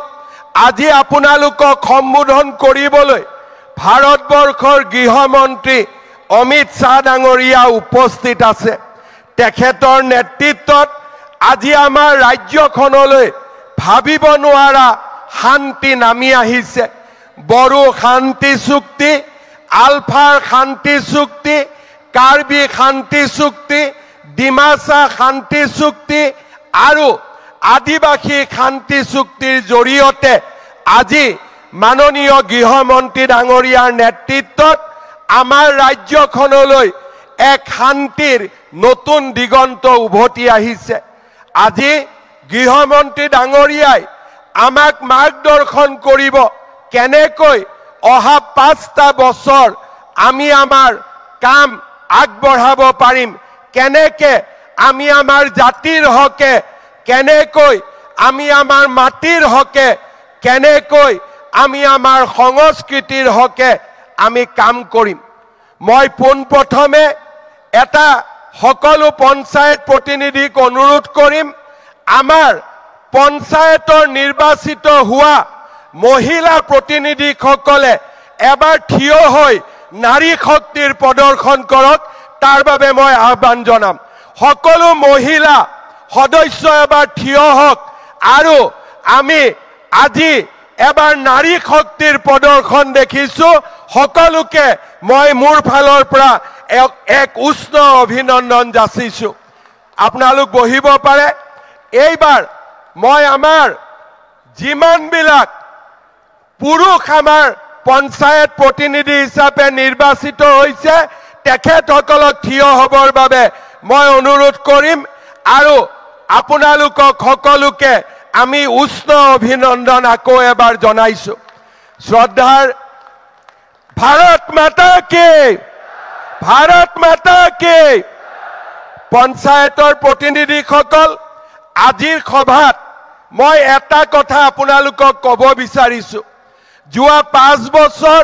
আজি আপোনালোকক সম্বোধন কৰিবলৈ ভাৰতবৰ্ষৰ গৃহমন্ত্ৰী অমিত শ্বাহ ডাঙৰীয়া উপস্থিত আছে তেখেতৰ নেতৃত্বত আজি আমাৰ ৰাজ্যখনলৈ ভাবিব নোৱাৰা শান্তি নামি আহিছে বড়ো শান্তি চুক্তি আলফাৰ শান্তি চুক্তি কাৰ্বি শান্তি চুক্তি ডিমাচা শান্তি চুক্তি আৰু আদিবাসী শান্তি চুক্তিৰ জৰিয়তে আজি মাননীয় গৃহমন্ত্ৰী ডাঙৰীয়াৰ নেতৃত্বত আমাৰ ৰাজ্যখনলৈ এক শান্তিৰ নতুন দিগন্ত উভতি আহিছে আজি গৃহমন্ত্ৰী ডাঙৰীয়াই আমাক মাৰ্গদৰ্শন কৰিব কেনেকৈ অহা 5টা বছৰ আমি আমাৰ কাম আগবঢ়াব পাৰিম কেনেকৈ আমি আমাৰ জাতিৰ হকে কেনেকৈ আমি আমাৰ মাটিৰ হকে কেনেকৈ আমি আমাৰ সংস্কৃতিৰ হকে আমি কাম কৰিম মই পোনপ্ৰথমে এটা সকলো পঞ্চায়ত প্ৰতিনিধিক অনুৰোধ কৰিম আমাৰ পঞ্চায়তৰ নিৰ্বাচিত হোৱা মহিলা প্ৰতিনিধিসকলে এবাৰ থিয় হৈ নাৰী শক্তিৰ প্ৰদৰ্শন কৰক তাৰ বাবে মই আহ্বান জনাম সকলো মহিলা সদস্য এবাৰ থিয় হওক আৰু আমি আজি এবাৰ নাৰী শক্তিৰ প্ৰদৰ্শন দেখিছোঁ সকলোকে মই মোৰ ফালৰ পৰা এক উষ্ণ অভিনন্দন যাচিছোঁ আপোনালোক বহিব পাৰে এইবাৰ মই আমাৰ যিমানবিলাক পুৰুষ আমাৰ পঞ্চায়ত প্ৰতিনিধি হিচাপে নিৰ্বাচিত হৈছে তেখেতসকলক থিয় হ'বৰ বাবে মই অনুৰোধ কৰিম আৰু আপোনালোকক সকলোকে আমি উষ্ণ অভিনন্দন আকৌ এবাৰ জনাইছোঁ শ্ৰদ্ধাৰ ভাৰত মাতা কি পঞ্চায়তৰ প্ৰতিনিধিসকল আজিৰ সভাত মই এটা কথা আপোনালোকক ক'ব বিচাৰিছোঁ যোৱা 5 বছৰ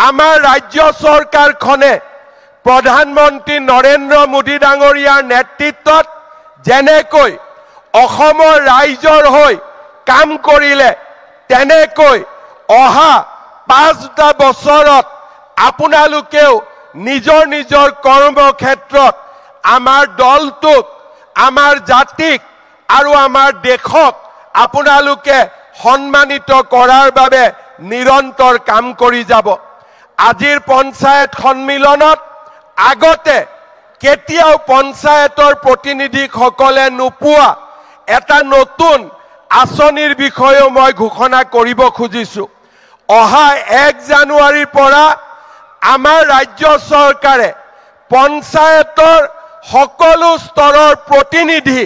আমাৰ ৰাজ্য চৰকাৰখনে প্ৰধানমন্ত্ৰী নৰেন্দ্ৰ মোদী ডাঙৰীয়াৰ নেতৃত্বত যেনেকৈ অসমৰ ৰাইজৰ হৈ কাম কৰিলে তেনেকৈ অহা 5টা বছৰত আপোনালোকেও নিজৰ নিজৰ কৰ্মক্ষেত্ৰত আমাৰ দলটোক আমাৰ জাতিক আৰু আমাৰ দেশক আপোনালোকে সন্মানিত কৰাৰ বাবে নিৰন্তৰ কাম কৰি যাব আজিৰ পঞ্চায়ত সন্মিলনত আগতে কেতিয়াও পঞ্চায়তৰ প্ৰতিনিধিসকলে নোপোৱা এটা নতুন আঁচনিৰ বিষয়েও মই ঘোষণা কৰিব খুজিছোঁ অহা 1 জানুৱাৰীৰ পৰা আমাৰ ৰাজ্য চৰকাৰে পঞ্চায়তৰ সকলো স্তৰৰ প্ৰতিনিধি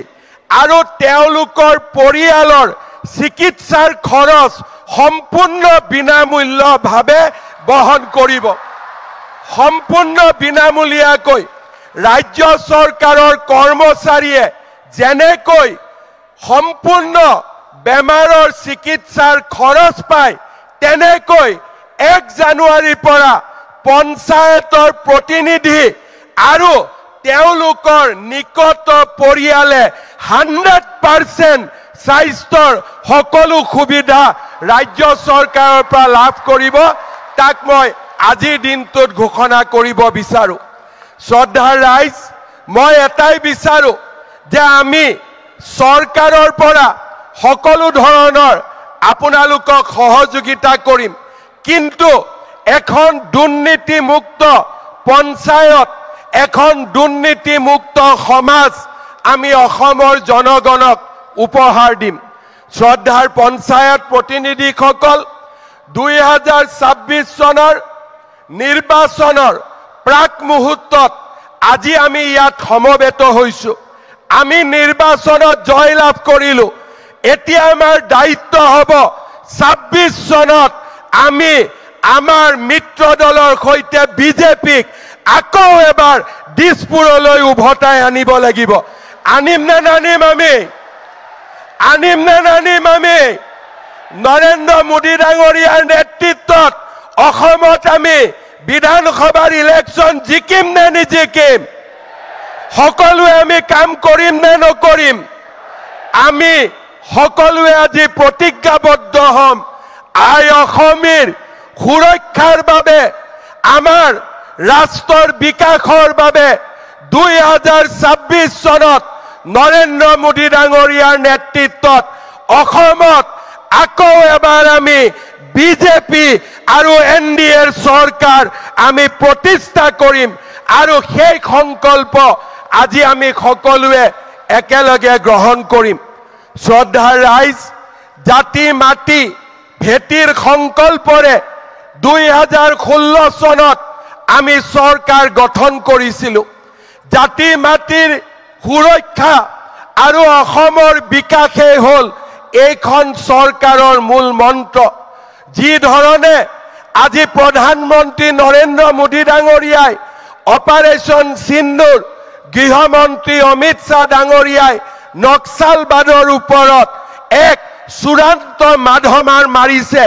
আৰু তেওঁলোকৰ পৰিয়ালৰ চিকিৎসাৰ খৰচ সম্পূৰ্ণ বিনামূল্যভাৱে বহন কৰিব সম্পূৰ্ণ বিনামূলীয়াকৈ ৰাজ্য চৰকাৰৰ কৰ্মচাৰীয়ে যেনেকৈ সম্পূৰ্ণ বেমাৰৰ চিকিৎসাৰ খৰচ পায় তেনেকৈ 1 জানুৱাৰীৰ পৰা পঞ্চায়তৰ প্ৰতিনিধি আৰু তেওঁলোকৰ নিকট পৰিয়ালে 100% স্বাস্থ্যৰ সকলো সুবিধা ৰাজ্য চৰকাৰৰ পৰা লাভ কৰিব তাক মই আজিৰ দিনটোত ঘোষণা কৰিব বিচাৰো শ্ৰদ্ধাৰ ৰাইজ মই এটাই বিচাৰো যে আমি চৰকাৰৰ পৰা সকলো ধৰণৰ আপোনালোকক সহযোগিতা কৰিম কিন্তু এখন দুৰ্নীতিমুক্ত পঞ্চায়ত এখন দুৰ্নীতিমুক্ত সমাজ আমি অসমৰ জনগণক উপহাৰ দিম শ্ৰদ্ধাৰ পঞ্চায়ত প্ৰতিনিধিসকল 2026 চনৰ নিৰ্বাচনৰ প্ৰাক মুহূৰ্তত আজি আমি ইয়াত সমবেত হৈছোঁ আমি নিৰ্বাচনত জয়লাভ কৰিলোঁ এতিয়া আমাৰ দায়িত্ব হ'ব ২৬ চনত আমি আমাৰ মিত্ৰ দলৰ সৈতে বিজেপিক আকৌ এবাৰ দিছপুৰলৈ উভতাই আনিব লাগিব। আনিম নে নানিম আমি? আনিম নে নানিম আমি? নৰেন্দ্ৰ মোদী ডাঙৰীয়াৰ নেতৃত্বত অসমত আমি বিধানসভাৰ ইলেকশ্যন জিকিম নে নিজিকিম? সকলোৱে আমি কাম কৰিম নে নকৰিম? আমি সকলোৱে আজি প্ৰতিজ্ঞাবদ্ধ হ'ম আই অসমীৰ সুৰক্ষাৰ বাবে, আমাৰ ৰাষ্ট্ৰৰ বিকাশৰ বাবে ২০২৬ চনত নৰেন্দ্ৰ মোদী ডাঙৰীয়াৰ নেতৃত্বত অসমত আকৌ এবাৰ আমি বিজেপি আৰু NDAৰ চৰকাৰ আমি প্ৰতিষ্ঠা কৰিম আৰু সেই সংকল্প আজি আমি সকলোৱে একেলগে গ্ৰহণ কৰিম। শ্ৰদ্ধাৰ ৰাইজ, জাতি মাটি ভেটিৰ সংকল্পৰে ২০১৬ চনত আমি চৰকাৰ গঠন কৰিছিলোঁ। জাতি মাটিৰ সুৰক্ষা আৰু অসমৰ বিকাশেই হ'ল এইখন চৰকাৰৰ মূল মন্ত্ৰ। যি ধৰণে আজি প্ৰধানমন্ত্ৰী নৰেন্দ্ৰ মোদী ডাঙৰীয়াই অপাৰেশ্যন সিন্দুৰ, গৃহমন্ত্ৰী অমিত শ্বাহ ডাঙৰীয়াই নক্সালবাদৰ ওপৰত এক চূড়ান্ত মাধমাৰ মাৰিছে,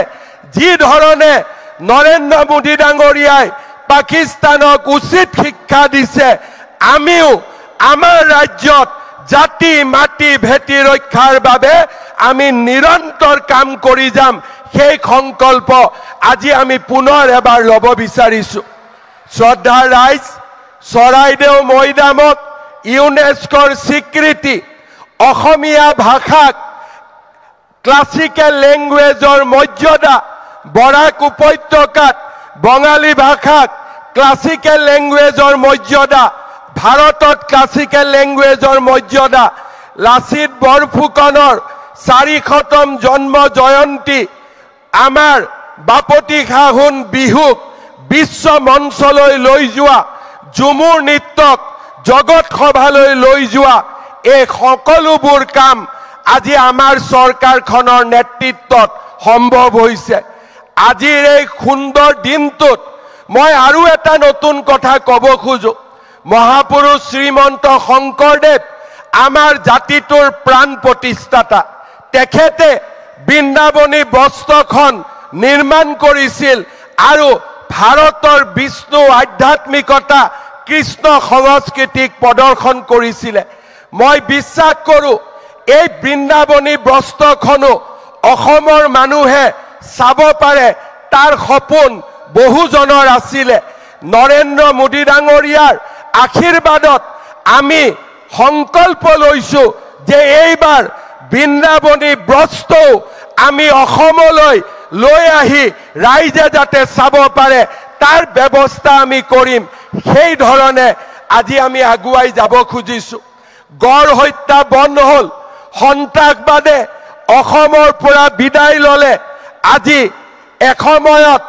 যি ধৰণে নৰেন্দ্ৰ মোদী ডাঙৰীয়াই পাকিস্তানক উচিত শিক্ষা দিছে, আমিও আমাৰ ৰাজ্যত জাতি মাটি ভেটি ৰক্ষাৰ বাবে আমি নিৰন্তৰ কাম কৰি যাম। সেই সংকল্প আজি আমি পুনৰ এবাৰ ল'ব বিচাৰিছোঁ। শ্ৰদ্ধাৰ ৰাইজ, চৰাইদেউ মৈদামত ইউনেস্কোৰ স্বীকৃতি, অসমীয়া ভাষাক ক্লাছিকেল লেংগুৱেজৰ মৰ্যাদা, বৰাক উপত্যকাত বঙালী ভাষাক ক্লাছিকেল লেংগুৱেজৰ মৰ্যাদা, ভাৰতত ক্লাছিকেল লেংগুৱেজৰ মৰ্যাদা, লাচিত বৰফুকনৰ ৪০০তম জন্ম জয়ন্তী, আমাৰ বাপতি সাহোন বিহুক বিশ্ব মঞ্চলৈ লৈ যোৱা, ঝুমুৰ নৃত্যক জগত সভালৈ লৈ যোৱা, এই সকলোবোৰ কাম আজি আমাৰ চৰকাৰখনৰ নেতৃত্বত সম্ভৱ হৈছে। আজিৰ এই সুন্দৰ দিনটোত মই আৰু এটা নতুন কথা ক'ব খোজো। মহাপুৰুষ শ্ৰীমন্ত শংকৰদেৱ আমাৰ জাতিটোৰ প্ৰাণ প্ৰতিষ্ঠাতা। তেখেতে বৃন্দাবনী বস্ত্ৰখন নিৰ্মাণ কৰিছিল আৰু ভাৰতৰ বিষ্ণু আধ্যাত্মিকতা, কৃষ্ণ সংস্কৃতিক প্ৰদৰ্শন কৰিছিলে। মই বিশ্বাস কৰোঁ এই বৃন্দাবনী বস্ত্ৰখনো অসমৰ মানুহে চাব পাৰে, তাৰ সপোন বহুজনৰ আছিলে। নৰেন্দ্ৰ মোদী ডাঙৰীয়াৰ আশীৰ্বাদত আমি সংকল্প লৈছোঁ যে এইবাৰ বৃন্দাবনী বস্ত্ৰও আমি অসমলৈ লৈ আহি ৰাইজে যাতে চাব পাৰে তাৰ ব্যৱস্থা আমি কৰিম। সেই ধৰণে আজি আমি আগুৱাই যাব খুজিছোঁ। গড় হত্যা বন্ধ হ'ল, সন্ত্ৰাসবাদে অসমৰ পৰা বিদায় ল'লে। আজি এসময়ত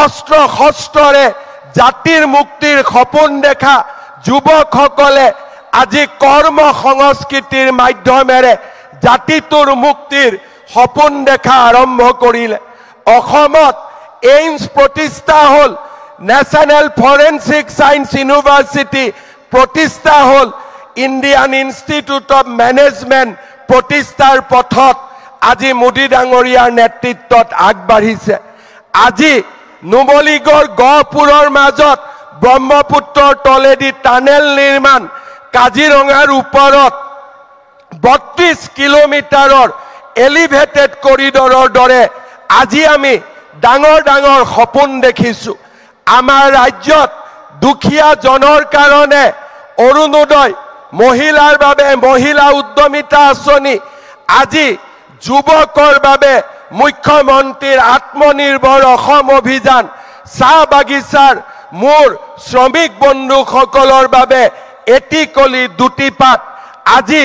অস্ত্ৰ শস্ত্ৰৰে জাতিৰ মুক্তিৰ সপোন দেখা যুৱকসকলে আজি কৰ্ম সংস্কৃতিৰ মাধ্যমেৰে জাতিটোৰ মুক্তিৰ সপোন দেখা আৰম্ভ কৰিলে। অসমত এইমছ প্ৰতিষ্ঠা হ'ল, নেশ্যনেল ফৰেনচিক ছায়েন্স ইউনিভাৰ্চিটি প্ৰতিষ্ঠা হ'ল, ইণ্ডিয়ান ইনষ্টিটিউট অফ মেনেজমেণ্ট প্ৰতিষ্ঠাৰ পথত আজি মোদী ডাঙৰীয়াৰ নেতৃত্বত আগবাঢ়িছে। আজি নুমলীগড় গহপুৰৰ মাজত ব্ৰহ্মপুত্ৰৰ তলেদি টানেল নিৰ্মাণ, কাজিৰঙাৰ ওপৰত ৩২ কিলোমিটাৰৰ এলিভেটেড কৰিডৰৰ দৰে আজি আমি ডাঙৰ ডাঙৰ সপোন দেখিছোঁ। আমাৰ ৰাজ্যত দুখীয়া জনৰ কাৰণে অৰুণোদয়, মহিলাৰ বাবে মহিলা উদ্যমিতা আঁচনি, আজি যুৱকৰ বাবে মুখ্যমন্ত্ৰীৰ আত্মনিৰ্ভৰ অসম অভিযান, চাহ বাগিচাৰ মোৰ শ্ৰমিক বন্ধুসকলৰ বাবে এটিকলি দুটিপাত, আজি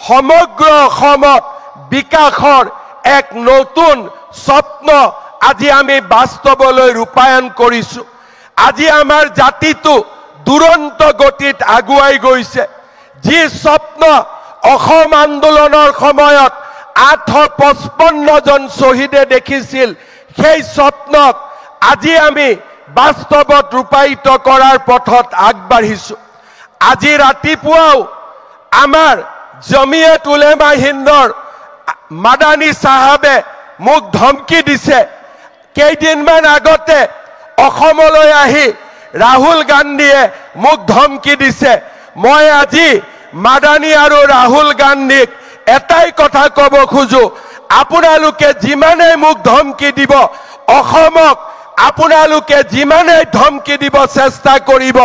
সমগ্ৰ অসমত বিকাশৰ এক নতুন স্বপ্ন আজি আমি বাস্তৱলৈ ৰূপায়ণ কৰিছোঁ। আজি আমাৰ জাতিটো দুৰন্ত গতিত আগুৱাই গৈছে। যি স্বপ্ন অসম আন্দোলনৰ সময়ত 855 জন শ্বহীদে দেখিছিল সেই স্বপ্নক আজি আমি বাস্তৱত ৰূপায়িত কৰাৰ পথত আগবাঢ়িছো আজি ৰাতিপুৱাও আমাৰ জমিয়ত উলেমা হিন্দৰ মাদানী সাহাবে মোক ধমকি দিছে কেইদিনমান আগতে অসমলৈ আহি ৰাহুল গান্ধীয়ে মোক ধমকি দিছে মই আজি মাদানী আৰু ৰাহুল গান্ধীক এটাই কথা ক'ব খোজো আপোনালোকে যিমানে মোক ধমকি দিব অসমক আপোনালোকে যিমানে ধমকি দিব চেষ্টা কৰিব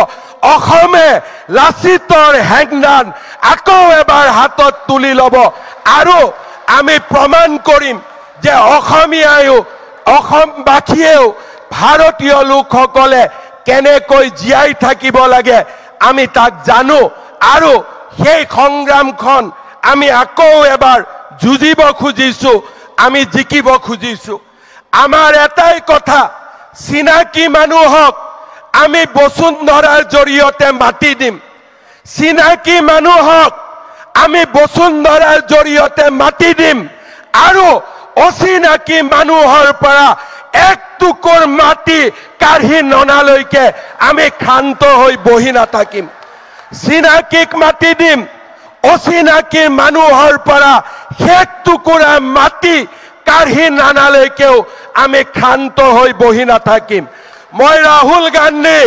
অসমে লাচিতৰ হেংদান আকৌ এবাৰ হাতত তুলি ল'ব আৰু আমি প্ৰমাণ কৰিম যে অসমীয়ায়ো অসমবাসীয়েও ভাৰতীয় লোকসকলে কেনেকৈ জীয়াই থাকিব লাগে আমি তাক জানো আৰু সেই সংগ্ৰামখন আমি আকৌ এবাৰ যুঁজিব খুজিছো আমি জিকিব খুজিছো আমাৰ এটাই কথা চিনাকি মানুহক আমি বসুন্ধৰাৰ জৰিয়তে মাতি দিম চিনাকি মানুহক আমি বসুন্ধৰাৰ জৰিয়তে মাতি দিম আৰু অচিনাকি মানুহৰ পৰা এক টুকুৰ মাটি কাঢ়ি ননালৈকে আমি ক্ষান্ত হৈ বহি নাথাকিম চিনাকিক মাতি দিম অচিনাকি মানুহৰ পৰা এক টুকুৰা মাটি কাঢ়ি নানালৈকেও আমি ক্ষান্ত হৈ বহি নাথাকিম মই ৰাহুল গান্ধী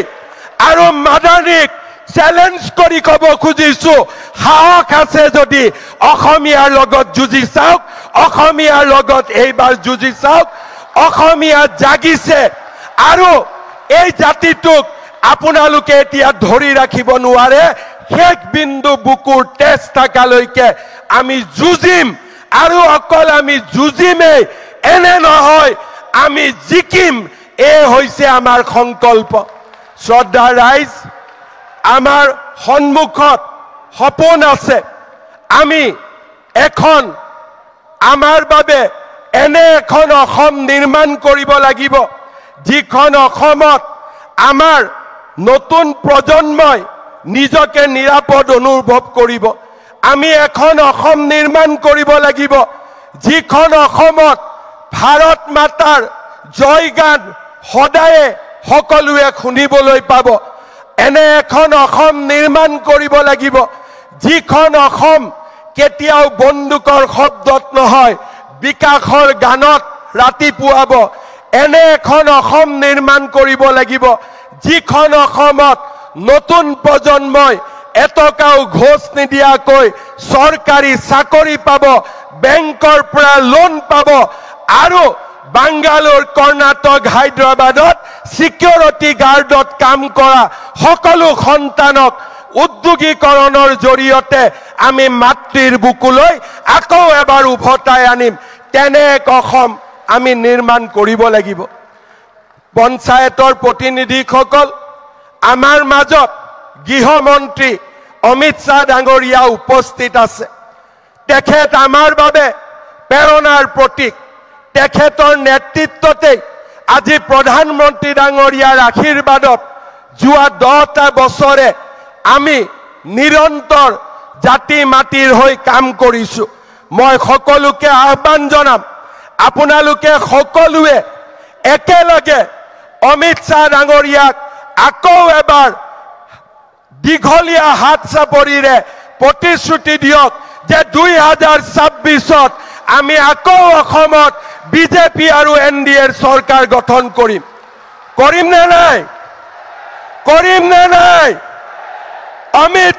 আৰু মাদানীক চ্যালেঞ্জ কৰি ক'ব খুজিছো সাহস আছে যদি অসমীয়াৰ লগত যুঁজি চাওক অসমীয়াৰ লগত এইবাৰ যুঁজি চাওক অসমীয়া জাগিছে আৰু এই জাতিটোক আপোনালোকে এতিয়া ধৰি ৰাখিব নোৱাৰে শেষ বিন্দু বুকুৰ তেজ থাকালৈকে আমি যুঁজিম আৰু অকল আমি যুঁজিমেই এনে নহয় আমি জিকিম এই হৈছে আমাৰ সংকল্প শ্ৰদ্ধা ৰাইজ আমাৰ সন্মুখত সপোন আছে আমি এখন আমাৰ বাবে এনে এখন অসম নিৰ্মাণ কৰিব লাগিব যিখন অসমত আমাৰ নতুন প্ৰজন্মই নিজকে নিৰাপদ অনুভৱ কৰিব আমি এখন অসম নিৰ্মাণ কৰিব লাগিব যিখন অসমত ভাৰত মাতাৰ জয়গান সদায়ে সকলোৱে শুনিবলৈ পাব এনে এখন অসম নিৰ্মাণ কৰিব লাগিব যিখন অসম কেতিয়াও বন্দুকৰ শব্দত নহয় বিকাশৰ গানত ৰাতিপুৱাব এনে এখন অসম নিৰ্মাণ কৰিব লাগিব যিখন অসমত নতুন প্ৰজন্মই এটকাও ঘোষ নিদিয়াকৈ চৰকাৰী চাকৰি পাব বেংকৰ পৰা লোন পাব আৰু বাংগালোৰ কৰ্ণাটক হায়দৰাবাদত সিকিউৰিটি গাৰ্ডত কাম কৰা সকলো সন্তানক উদ্যোগীকৰণৰ জৰিয়তে আমি মাতৃৰ বুকুলৈ আকৌ এবাৰ উভতাই আনিম তেনে এক অসম আমি নিৰ্মাণ কৰিব লাগিব পঞ্চায়তৰ প্ৰতিনিধিসকল আমাৰ মাজত গৃহমন্ত্ৰী অমিত শাহ ডাঙৰীয়া উপস্থিত আছে তেখেত আমাৰ বাবে প্ৰেৰণাৰ প্ৰতীক তেখেতৰ নেতৃত্বতে আজি প্ৰধানমন্ত্ৰী ডাঙৰীয়াৰ আশীৰ্বাদত যোৱা 10টা বছৰে আমি নিৰন্তৰ জাতি মাটিৰ হৈ কাম কৰিছো মই সকলোকে আহ্বান জনাম আপোনালোকে সকলোৱে একেলগে অমিত শাহ ডাঙৰীয়াক আকৌ এবাৰ দীঘলীয়া হাত চাপৰিৰে প্ৰতিশ্ৰুতি দিয়ক যে 2026ত আমি আকৌ অসমত বিজেপি আৰু এনডিএৰ চৰকাৰ গঠন কৰিম কৰিম নে নাই অমিত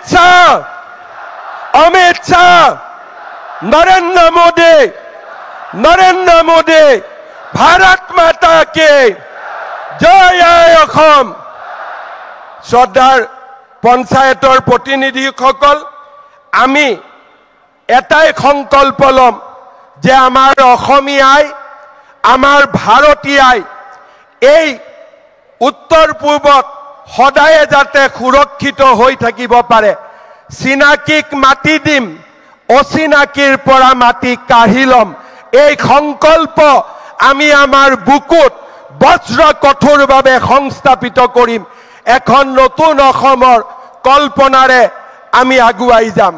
শাহ নৰেন্দ্ৰ মোদী ভাৰত মাতা কি জয় অসম শ্ৰদ্ধাৰ পঞ্চায়তৰ প্ৰতিনিধিসকল আমি এটাই সংকল্প লম যে আমাৰ অসমীয়াই আমাৰ ভাৰতীয়াই এই উত্তৰ পূৰ্বত সদায় যাতে সুৰক্ষিত হৈ থাকিব পাৰে চিনাকিক মাতি দিম অচিনাকিৰ পৰা মাটি কাঢ়ি লম এই সংকল্প আমি আমাৰ বুকুত বজ্ৰ কঠোৰভাৱে সংস্থাপিত কৰিম এখন নতুন অসমৰ কল্পনাৰে আমি আগুৱাই যাম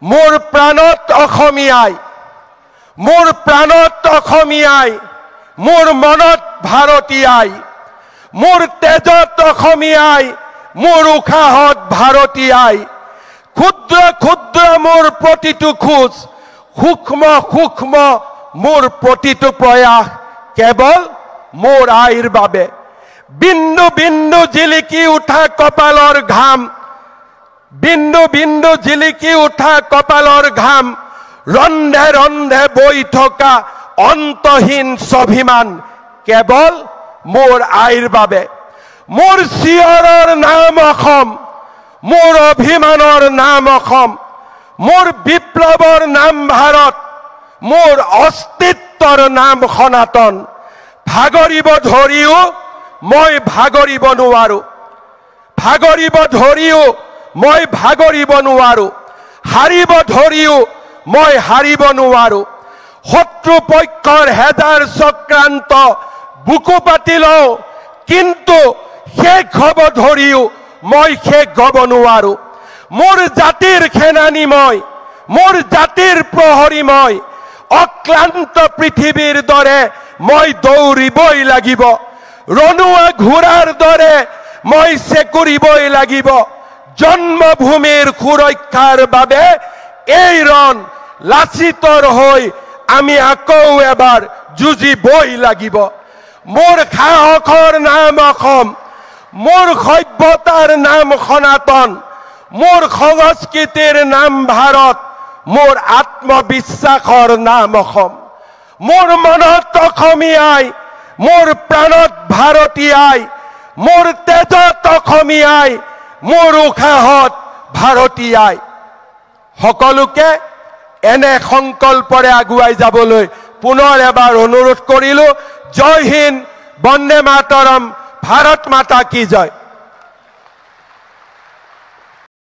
মোৰ প্ৰাণত অসমীয়াই মোৰ প্ৰাণত অসমীয়াই, মোৰ মনত ভাৰতীয়াই, মোৰ তেজত অসমীয়াই, মোৰ উশাহত ভাৰতীয়াই। ক্ষুদ্ৰ ক্ষুদ্ৰ মোৰ প্ৰতিটো খোজ, সূক্ষ্ম সূক্ষ্ম মোৰ প্ৰতিটো প্ৰয়াস কেৱল মোৰ আইৰ বাবে। বিন্দু বিন্দু জিলিকি উঠা কপালৰ ঘাম, বিন্দু বিন্দু জিলিকি উঠা কপালৰ ঘাম, ৰন্ধে ৰন্ধে বৈ থকা অন্তহীন স্বাভিমান কেৱল মোৰ আইৰ বাবে। মোৰ চিঞৰৰ নাম অসম, মোৰ অভিমানৰ নাম অসম, মোৰ বিপ্লৱৰ নাম ভাৰত, মোৰ অস্তিত্বৰ নাম সনাতন। ভাগৰিব ধৰিও মই ভাগৰিব নোৱাৰো, ভাগৰিব ধৰিও মই ভাগৰিব নোৱাৰো, হাৰিব ধৰিও মই হাৰিব নোৱাৰো। শত্ৰু পক্ষৰ হেজাৰ চক্ৰান্ত বুকু পাতি লওঁ, কিন্তু শেষ হ'ব ধৰিও মই শেষ হ'ব নোৱাৰো। মোৰ জাতিৰ সেনানী মই, মোৰ জাতিৰ প্ৰহৰী মই, অক্লান্ত পৃথিৱীৰ দৰে মই দৌৰিবই লাগিব, ৰণুৱা ঘোঁৰাৰ দৰে মই চেকুৰিবই লাগিব। জন্মভূমিৰ সুৰক্ষাৰ বাবে এই ৰণ লাচিতৰ হৈ আমি আকৌ এবাৰ যুঁজিবই লাগিব। মোৰ সাহসৰ নাম অসম, মোৰ সভ্যতাৰ নাম সনাতন, মোৰ সংস্কৃতিৰ নাম ভাৰত, মোৰ আত্মবিশ্বাসৰ নাম অসম। মোৰ মনত অসমীয়াই, মোৰ প্ৰাণত ভাৰতীয়াই, মোৰ তেজত অসমীয়াই, মোৰ উশাহত ভাৰতীয়াই। সকলোকে এনে সংকল্পৰে আগুৱাই যাবলৈ পুনৰ এবাৰ অনুৰোধ কৰিলো। জয় হিন্দ, বন্দে মাতৰম, ভাৰত মাতা কি জয়।